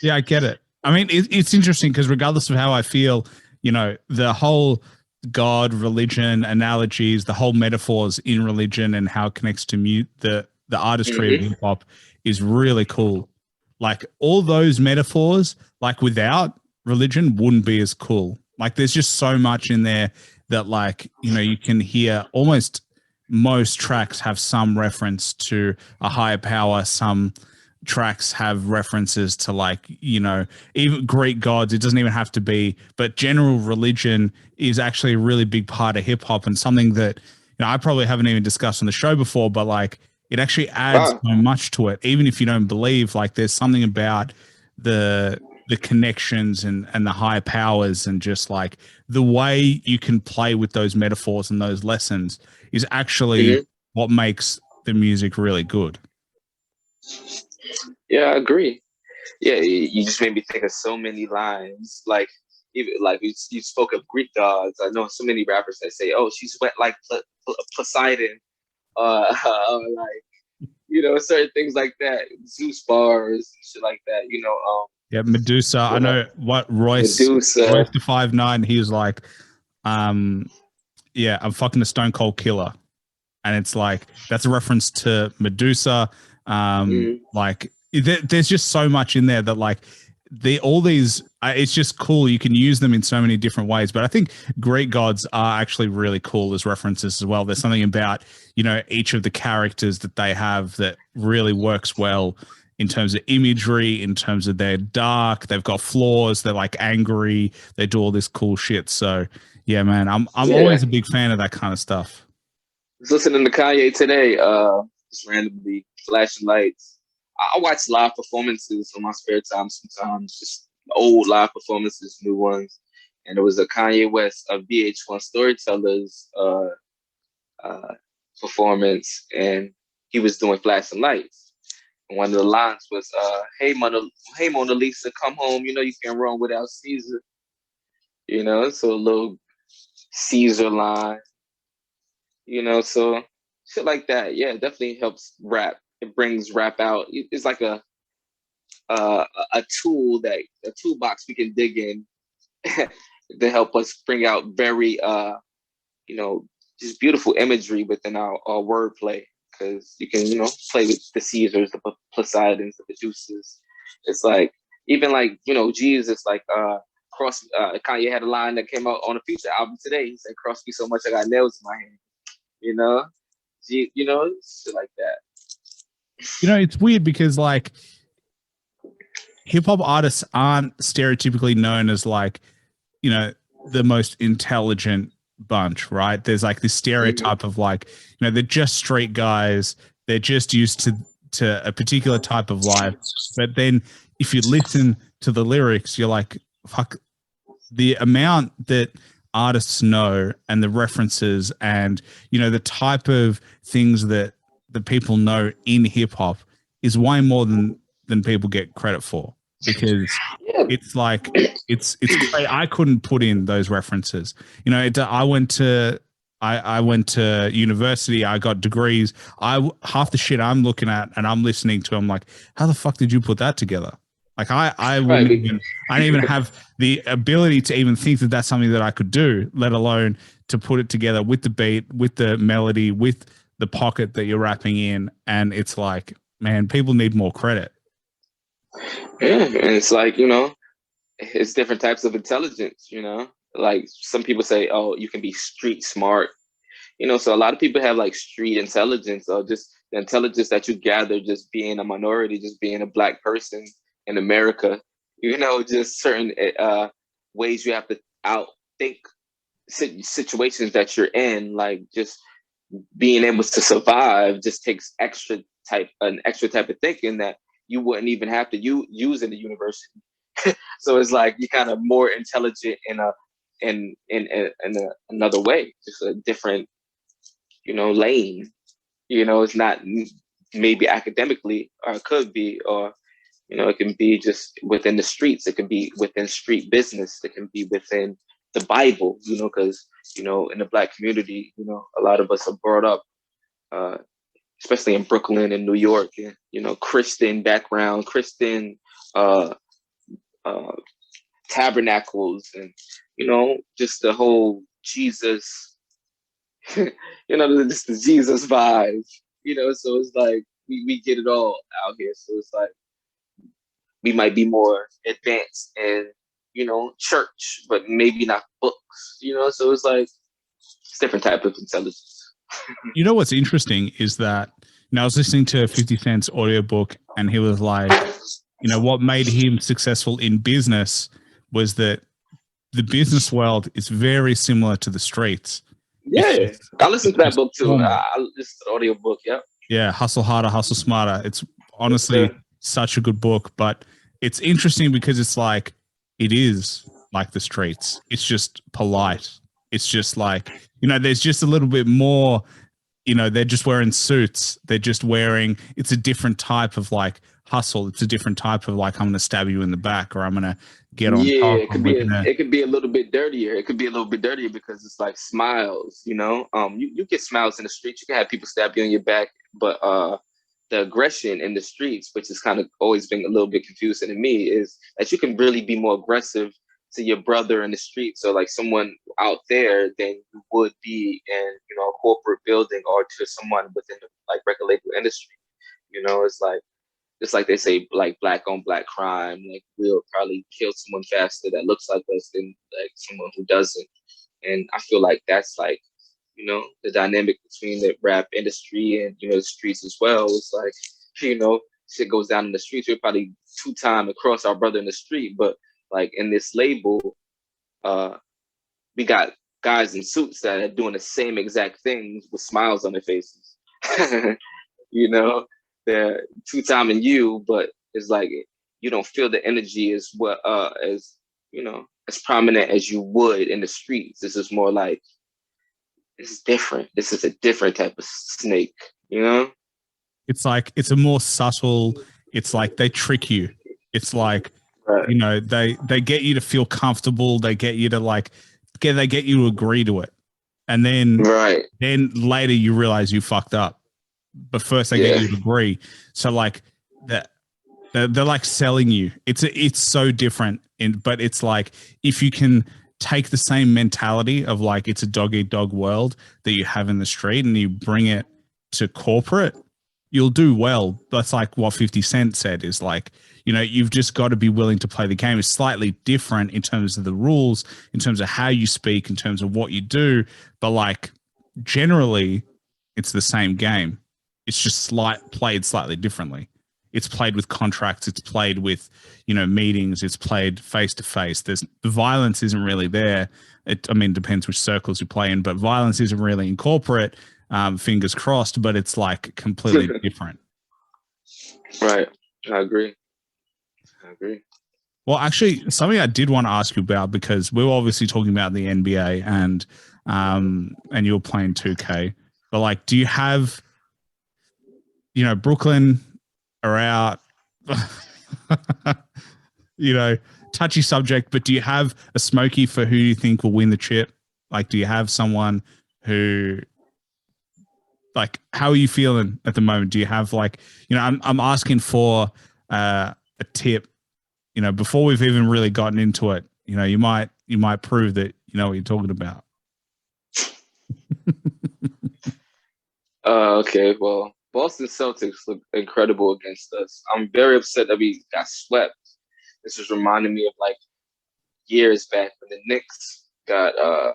Yeah, I get it. I mean, it's interesting because regardless of how I feel, you know, the whole God, religion, analogies, the whole metaphors in religion and how it connects to the artistry of hip hop is really cool. Like all those metaphors, like without religion, wouldn't be as cool. Like there's just so much in there that, like, you know, you can hear almost most tracks have some reference to a higher power. Some tracks have references to, like, you know, even Greek gods. It doesn't even have to be, but general religion is actually a really big part of hip hop and something that, you know, I probably haven't even discussed on the show before, but like it actually adds so much to it. Even if you don't believe, like there's something about the connections and the higher powers and just like the way you can play with those metaphors and those lessons is actually what makes the music really good. Yeah, I agree. Yeah, you just made me think of so many lines. Like, even like you spoke of Greek gods. I know so many rappers that say, "Oh, she's wet like Poseidon," or like, you know, certain things like that. Zeus bars, shit like that. You know, yeah, Medusa. I know what Royce the 5'9", he was like, yeah, I'm fucking a stone cold killer. And it's like, that's a reference to Medusa. Like there's just so much in there that like all these, it's just cool. You can use them in so many different ways, but I think Greek gods are actually really cool as references as well. There's something about, you know, each of the characters that they have that really works well in terms of imagery, in terms of they're dark, they've got flaws, they're like angry, they do all this cool shit. So yeah, man, I'm always a big fan of that kind of stuff. I was listening to Kanye today, just randomly flashing lights. I watch live performances on my spare time sometimes, just old live performances, new ones. And there was a Kanye West of VH1 Storytellers performance, and he was doing flashing lights. And one of the lines was, hey Mona Lisa, come home, you know you can't run without Caesar. You know, so a little Caesar line. You know, so shit like that, yeah, definitely helps rap. It brings rap out. It's like a toolbox we can dig in to help us bring out very you know, just beautiful imagery within our wordplay. Because you can, you know, play with the Caesars, the Poseidons, the Medusas. It's like even like, you know, Jesus, like cross. Kanye had a line that came out on a Future album today. He said, "Cross me so much I got nails in my hand." You know, you know, shit like that. You know, it's weird because like hip hop artists aren't stereotypically known as like, you know, the most intelligent bunch, right? There's like this stereotype of like, you know, they're just street guys. They're just used to a particular type of life. But then if you listen to the lyrics, you're like, fuck, the amount that artists know and the references and, you know, the type of things that the people know in hip hop is way more than people get credit for, because it's like, it's great. I couldn't put in those references. You know, I went to university. I got degrees. Half the shit I'm looking at and I'm listening to, I'm like, how the fuck did you put that together? Like I didn't even have the ability to even think that that's something that I could do, let alone to put it together with the beat, with the melody, with the pocket that you're rapping in. And it's like, man, people need more credit. Yeah, and it's like, you know, it's different types of intelligence, you know? Like some people say, oh, you can be street smart. You know, so a lot of people have like street intelligence, or just the intelligence that you gather just being a minority, just being a Black person in America. You know, just certain ways you have to outthink situations that you're in, like just being able to survive just takes an extra type of thinking that you wouldn't even have to use in the university. So it's like you're kind of more intelligent in another way, just a different lane. It's not maybe academically, or it could be, or it can be just within the streets. It can be within street business. It can be within the Bible. Because in the Black community, a lot of us are brought up, especially in Brooklyn and New York, and Christian background, Christian tabernacles, and just the whole Jesus, just the Jesus vibe. So it's like we get it all out here. So it's like we might be more advanced in church, but maybe not books. So it's like it's different type of intelligence. What's interesting is that I was listening to 50 Cent's audiobook, and he was like, what made him successful in business was that the business world is very similar to the streets. Yeah, I listened to that book too. I listened to the audiobook. Yeah. Yeah, Hustle Harder, Hustle Smarter. It's honestly such a good book, but it's interesting because it's like, it is like the streets. It's just polite. It's just like, there's just a little bit more, they're just wearing suits. They're just wearing, it's a different type of like hustle. It's a different type of like, I'm going to stab you in the back, or I'm going to get on top. It could be a little bit dirtier. It could be a little bit dirtier because it's like smiles, you get smiles in the streets. You can have people stab you on your back, but the aggression in the streets, which has kind of always been a little bit confusing to me, is that you can really be more aggressive to your brother in the street. So like someone out there than you would be in, a corporate building, or to someone within the like record label industry. It's like they say, like black on black crime. Like we'll probably kill someone faster that looks like us than like someone who doesn't. And I feel like that's like, the dynamic between the rap industry and, the streets as well. It's like, shit goes down in the streets. We're probably 2 times across our brother in the street. But like in this label, we got guys in suits that are doing the same exact things with smiles on their faces. They're 2 times in you, but it's like you don't feel the energy as prominent as you would in the streets. This is more like, this is different. This is a different type of snake, It's like, it's a more subtle, it's like they trick you. It's like, right. They get you to feel comfortable. They get you to like, they get you to agree to it. And then, then later you realize you fucked up. But first they get you to agree. So like they're like selling you. It's so different. But it's like, if you can take the same mentality of like, it's a dog eat dog world that you have in the street, and you bring it to corporate, you'll do well. That's like what 50 Cent said, is like, you've just got to be willing to play the game. It's slightly different in terms of the rules, in terms of how you speak, in terms of what you do. But like, generally, it's the same game. It's just played slightly differently. It's played with contracts. It's played with, meetings. It's played face to face. The violence isn't really there. It depends which circles you play in, but violence isn't really in corporate. Fingers crossed, but it's like completely different. Right. I agree. Well, actually, something I did want to ask you about, because we were obviously talking about the NBA and you were playing 2K, but like, do you have, Brooklyn are out, touchy subject, but do you have a smoky for who you think will win the chip? Like, do you have someone who, like, how are you feeling at the moment? Do you have like, I'm asking for a tip, before we've even really gotten into it. You might prove that you know what you're talking about. Okay, well, Boston Celtics look incredible against us. I'm very upset that we got swept. This is reminding me of like years back when the Knicks got, I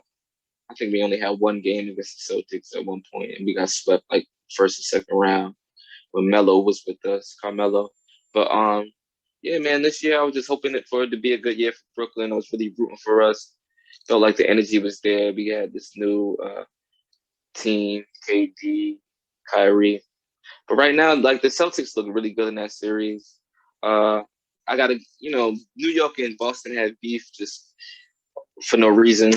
think we only had 1 game against the Celtics at one point, and we got swept like first and second round when Melo was with us, Carmelo. But yeah, man, this year I was just hoping for it to be a good year for Brooklyn. I was really rooting for us. Felt like the energy was there. We had this new team, KD, Kyrie. But right now, like, the Celtics look really good in that series. I got to, New York and Boston had beef just for no reason.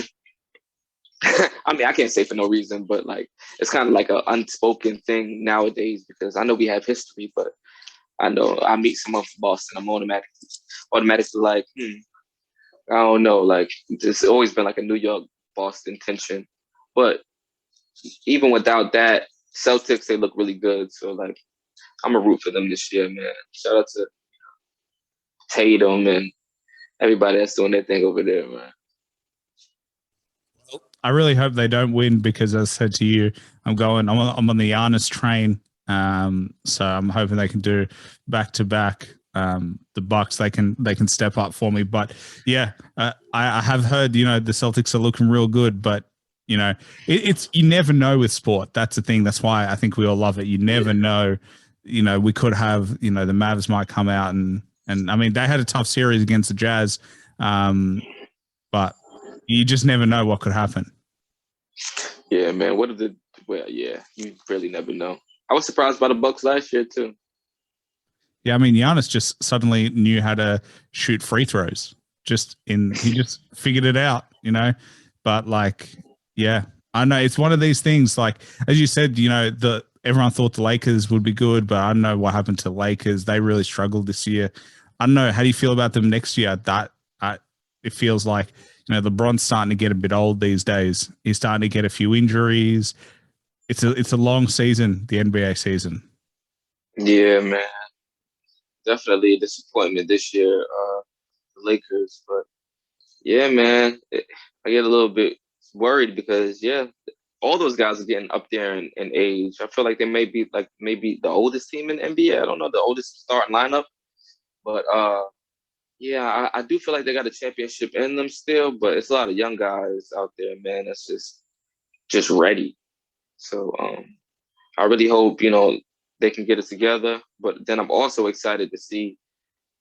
I mean, I can't say for no reason, but like it's kind of like an unspoken thing nowadays because I know we have history, but I know I meet someone from Boston, I'm automatically like, I don't know, like there's always been like a New York Boston tension, but even without that, Celtics they look really good, so like I'm a root for them this year, man. Shout out to Tatum and everybody that's doing their thing over there, man. I really hope they don't win because, as I said to you, I'm on the Giannis train. So I'm hoping they can do back to back. The Bucks they can step up for me. But yeah, I have heard the Celtics are looking real good, but it's you never know with sport. That's the thing. That's why I think we all love it. You never know. We could have the Mavs might come out and I mean they had a tough series against the Jazz, but you just never know what could happen. Yeah, man. You really never know. I was surprised by the Bucks last year too. Yeah, I mean Giannis just suddenly knew how to shoot free throws. He just figured it out, But like, yeah, I know it's one of these things. Like as you said, everyone thought the Lakers would be good, but I don't know what happened to the Lakers. They really struggled this year. I don't know. How do you feel about them next year? It feels like LeBron's starting to get a bit old these days. He's starting to get a few injuries. It's a long season, the NBA season. Yeah, man. Definitely a disappointment this year, the Lakers. But yeah, man, I get a little bit worried because all those guys are getting up there in age. I feel like they may be like maybe the oldest team in the NBA. I don't know the oldest starting lineup, but yeah, I do feel like they got a championship in them still, but it's a lot of young guys out there, man. That's just ready. So I really hope they can get it together. But then I'm also excited to see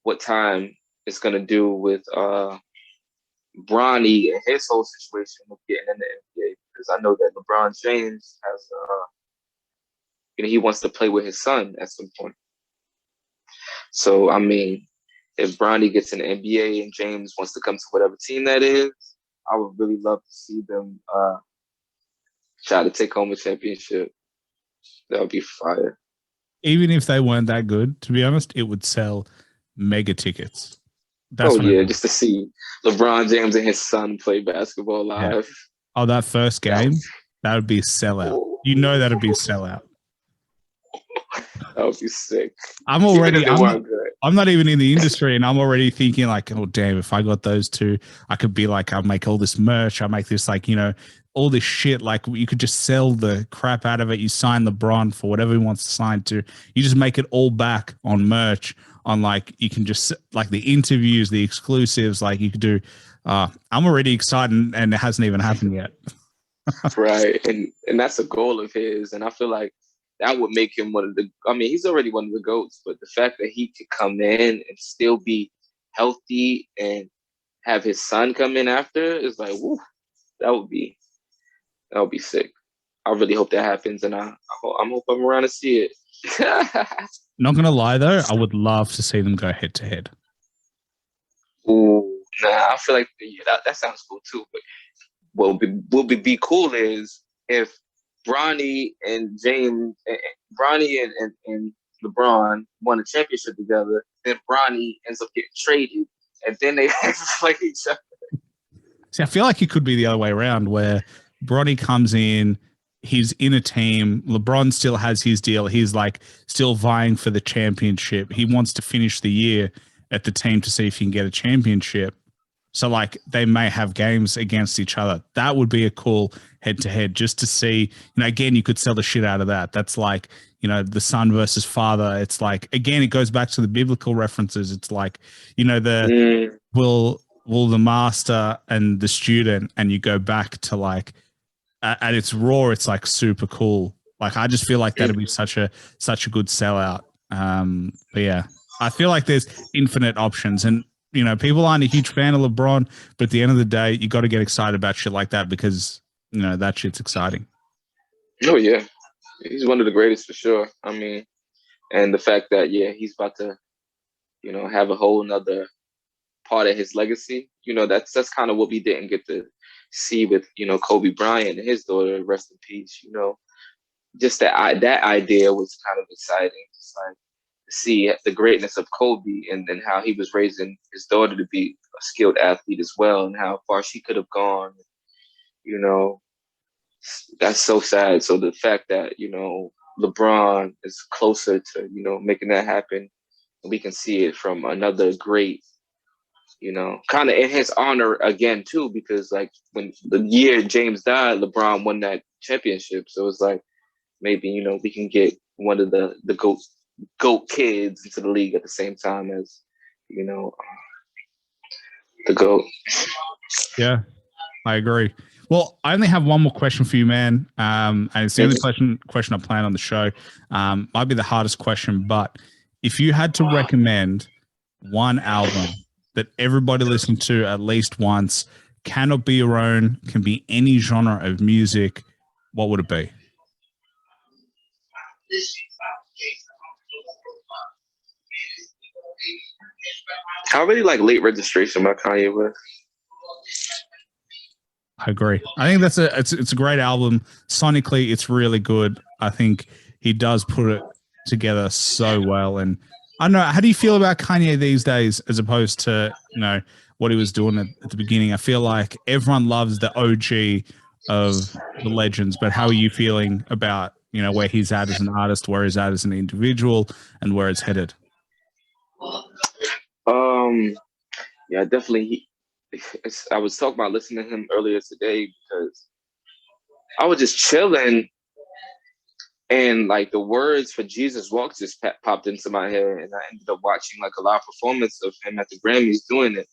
what time it's gonna do with Bronny and his whole situation of getting in the NBA because I know that LeBron James has he wants to play with his son at some point. So I mean, if Bronny gets in the NBA and James wants to come to whatever team that is, I would really love to see them try to take home a championship. That would be fire. Even if they weren't that good, to be honest, it would sell mega tickets. Just to see LeBron James and his son play basketball live. Yeah. Oh, that first game, that would be a sellout. That would be a sellout. That would be sick. I'm not even in the industry and I'm already thinking like, oh damn, if I got those two, I could be like, I'll make all this merch. I'll make this like, all this shit. Like you could just sell the crap out of it. You sign LeBron for whatever he wants to sign to. You just make it all back on merch on like, you can just like the interviews, the exclusives, like you could do. I'm already excited and it hasn't even happened yet. Right. And that's a goal of his. And I feel like that would make him he's already one of the GOATs, but the fact that he could come in and still be healthy and have his son come in after is like, woo, that would be sick. I really hope that happens, and I hope I'm around to see it. Not gonna lie though, I would love to see them go head to head. Ooh, I feel like that sounds cool too. But what would be cool is if Bronny and James, Bronny and LeBron won a championship together, then Bronny ends up getting traded, and then they play each other. See, I feel like it could be the other way around, where Bronny comes in, he's in a team, LeBron still has his deal, he's like still vying for the championship. He wants to finish the year at the team to see if he can get a championship. So like they may have games against each other. That would be a cool head-to-head just to see, again, you could sell the shit out of that. That's like, the son versus father. It's like, again, it goes back to the biblical references. It's like, will the master and the student, and you go back to like, at its raw, it's like super cool. Like, I just feel like that'd be such a good sellout. But yeah, I feel like there's infinite options and, people aren't a huge fan of LeBron, but at the end of the day, you got to get excited about shit like that because, that shit's exciting. Oh, yeah. He's one of the greatest for sure. I mean, and the fact that, he's about to, have a whole nother part of his legacy, that's kind of what we didn't get to see with, Kobe Bryant and his daughter, rest in peace, just that idea was kind of exciting. Just like to see the greatness of Kobe and how he was raising his daughter to be a skilled athlete as well, and how far she could have gone. That's so sad. So the fact that LeBron is closer to making that happen, and we can see it from another great, kind of in his honor again too, because like when the year James died, LeBron won that championship. So it's like maybe we can get one of the GOAT kids into the league at the same time as the GOAT. Yeah, I agree. Well, I only have one more question for you, man. And it's the only question I plan on the show. Might be the hardest question, but if you had to recommend one album that everybody listens to at least once, cannot be your own, can be any genre of music, what would it be? I really like Late Registration by Kanye West. I agree. I think it's a great album. Sonically, it's really good. I think he does put it together so well. And I don't know, how do you feel about Kanye these days as opposed to, what he was doing at the beginning? I feel like everyone loves the OG of the legends, but how are you feeling about, where he's at as an artist, where he's at as an individual, and where it's headed? Yeah, definitely. I was talking about listening to him earlier today because I was just chilling, and like the words for Jesus Walks just popped into my head, and I ended up watching like a live performance of him at the Grammys doing it,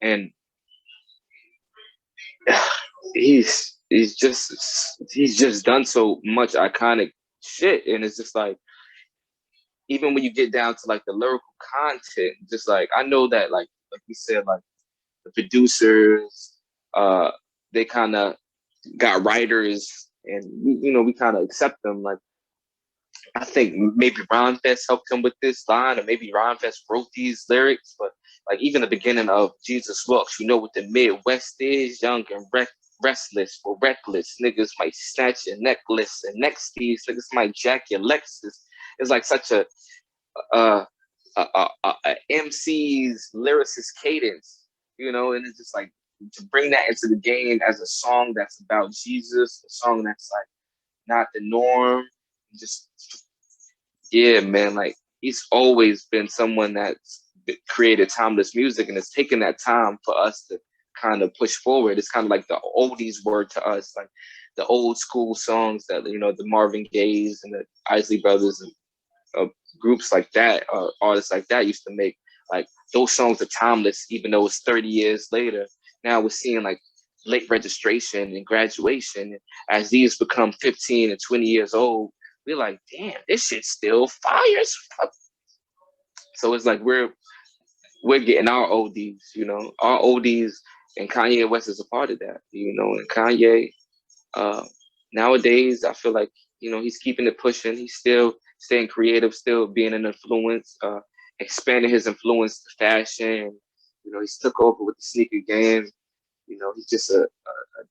and he's just done so much iconic shit, and it's just like, even when you get down to like the lyrical content, just like I know that like we said, like the producers, they kind of got writers, and we kind of accept them. Like I think maybe Ron Fest helped him with this line, or maybe Ron Fest wrote these lyrics. But like even the beginning of Jesus Walks, what the Midwest is: young and restless, for reckless niggas might snatch your necklace, and next these niggas might jack your Lexus. It's like such a MC's lyricist cadence, and it's just like to bring that into the game as a song that's about Jesus, a song that's like not the norm. Just, yeah, man, like he's always been someone that's created timeless music, and it's taken that time for us to kind of push forward. It's kind of like the oldies were to us, like the old school songs that, the Marvin Gaye's and the Isley Brothers and groups like that, artists like that used to make. Like those songs are timeless, even though it's 30 years later. Now we're seeing like Late Registration and Graduation. As these become 15 and 20 years old, we're like, damn, this shit still fires. So it's like we're getting our oldies, our oldies, and Kanye West is a part of that, and Kanye, nowadays, I feel like, he's keeping it pushing. He's still staying creative, still being an influence, expanding his influence to fashion. He's took over with the sneaker game. He's just a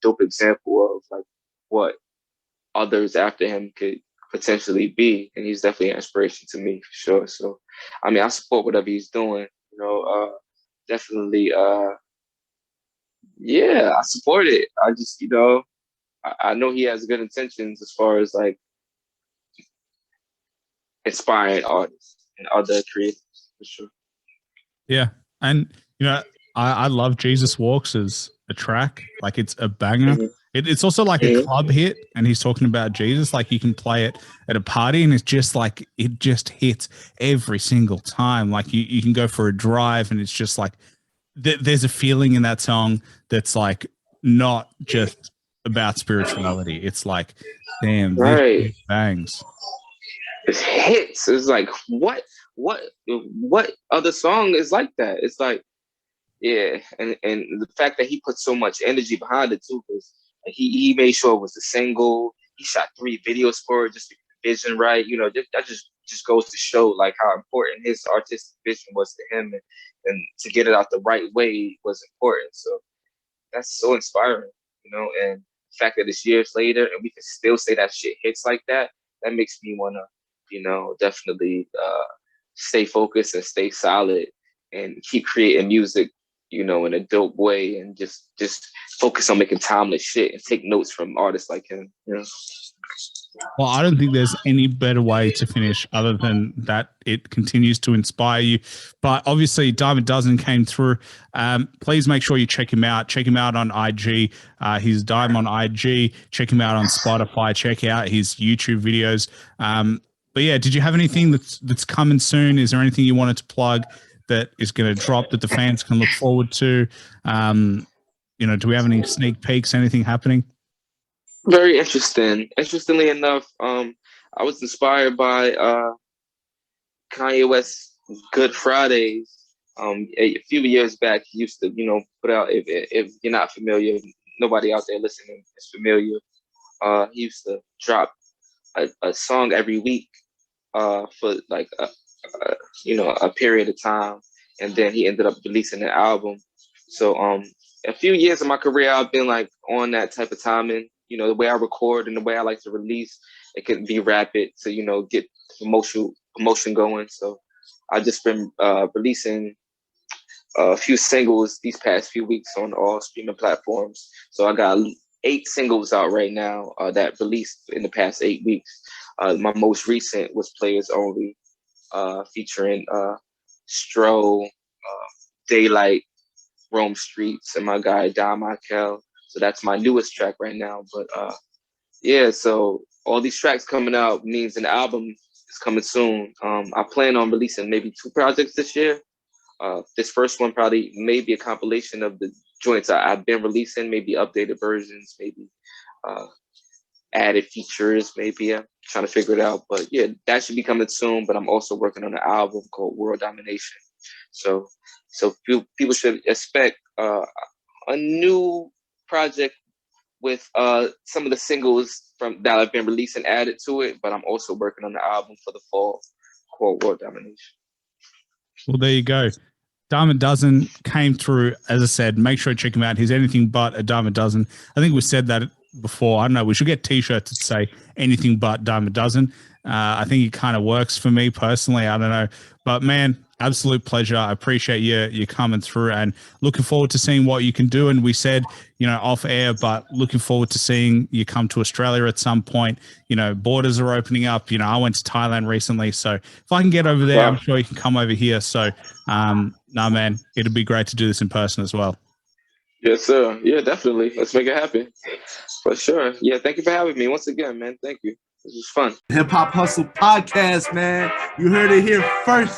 dope example of like what others after him could potentially be. And he's definitely an inspiration to me for sure. So, I mean, I support whatever he's doing, definitely. Yeah, I support it. I just, I know he has good intentions as far as like inspiring artists and other creators for sure. Yeah. And, I love Jesus Walks as a track. Like it's a banger. Mm-hmm. It's also like a club hit, and he's talking about Jesus. Like you can play it at a party, and it's just like, it just hits every single time. Like you can go for a drive, and it's just like, there's a feeling in that song that's like not just about spirituality. It's like, damn, this bangs. It hits. It's like, what other song is like that? It's like, yeah, and the fact that he put so much energy behind it too, because he made sure it was a single. He shot 3 videos for it just to get the vision right. That just goes to show like how important his artistic vision was to him, and to get it out the right way was important. So that's so inspiring. and the fact that it's years later and we can still say that shit hits like that, that makes me want to, definitely stay focused and stay solid and keep creating music, in a dope way, and just focus on making timeless shit and take notes from artists like him. Well, I don't think there's any better way to finish other than that it continues to inspire you. But obviously, Dyme-A-Duzin came through. Please make sure you check him out. Check him out on IG. He's Dyme on IG. Check him out on Spotify. Check out his YouTube videos. But yeah, did you have anything that's coming soon? Is there anything you wanted to plug that is going to drop that the fans can look forward to? Do we have any sneak peeks? Anything happening? Very interesting. Interestingly enough, I was inspired by Kanye West's Good Fridays. A few years back, he used to, put out, if you're not familiar, nobody out there listening is familiar. He used to drop a song every week for like a period of time, and then he ended up releasing an album. So a few years of my career, I've been like on that type of timing. The way I record and the way I like to release, it can be rapid to, get promotion going. So I've just been releasing a few singles these past few weeks on all streaming platforms. So I got 8 singles out right now that released in the past 8 weeks. My most recent was Players Only, featuring Stro, Daylight, Rome Streets, and my guy Dyme-A-Duzin. So that's my newest track right now. But so all these tracks coming out means an album is coming soon. I plan on releasing maybe 2 projects this year. This first one probably may be a compilation of the joints I've been releasing, maybe updated versions, maybe added features, maybe. I'm trying to figure it out. But yeah, that should be coming soon. But I'm also working on an album called World Domination. So people should expect a new project with some of the singles that I've been releasing added to it, but I'm also working on the album for the fall called World Domination. Well, there you go. Dyme-A-Duzin came through. As I said, make sure to check him out. He's anything but a Dyme-A-Duzin. I think we said that before. I don't know. We should get T-shirts that say anything but Dyme-A-Duzin. I think it kind of works for me personally. I don't know. But man, absolute pleasure. I appreciate you coming through and looking forward to seeing what you can do. And we said, off air, but looking forward to seeing you come to Australia at some point. Borders are opening up. I went to Thailand recently. So if I can get over there, I'm sure you can come over here. So, man, it'd be great to do this in person as well. Yes, sir. Yeah, definitely. Let's make it happen. For sure. Yeah, thank you for having me once again, man. Thank you. This was fun. Hip Hop Hustle Podcast, man. You heard it here first.